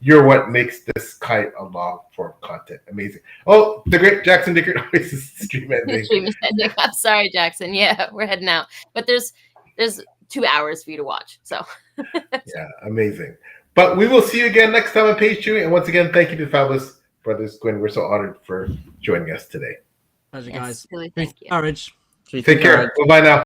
you're what makes this kind of long form content amazing. Oh, the great Jackson Dickert always is stream ending. I'm sorry, Jackson. Yeah, we're heading out. But there's 2 hours for you to watch. So yeah, amazing. But we will see you again next time on Page Chewing. And once again, thank you to Fabulous Brothers Gwynne. We're so honored for joining us today. Pleasure, guys. Really, thank you. Courage. Take care. Bye-bye now.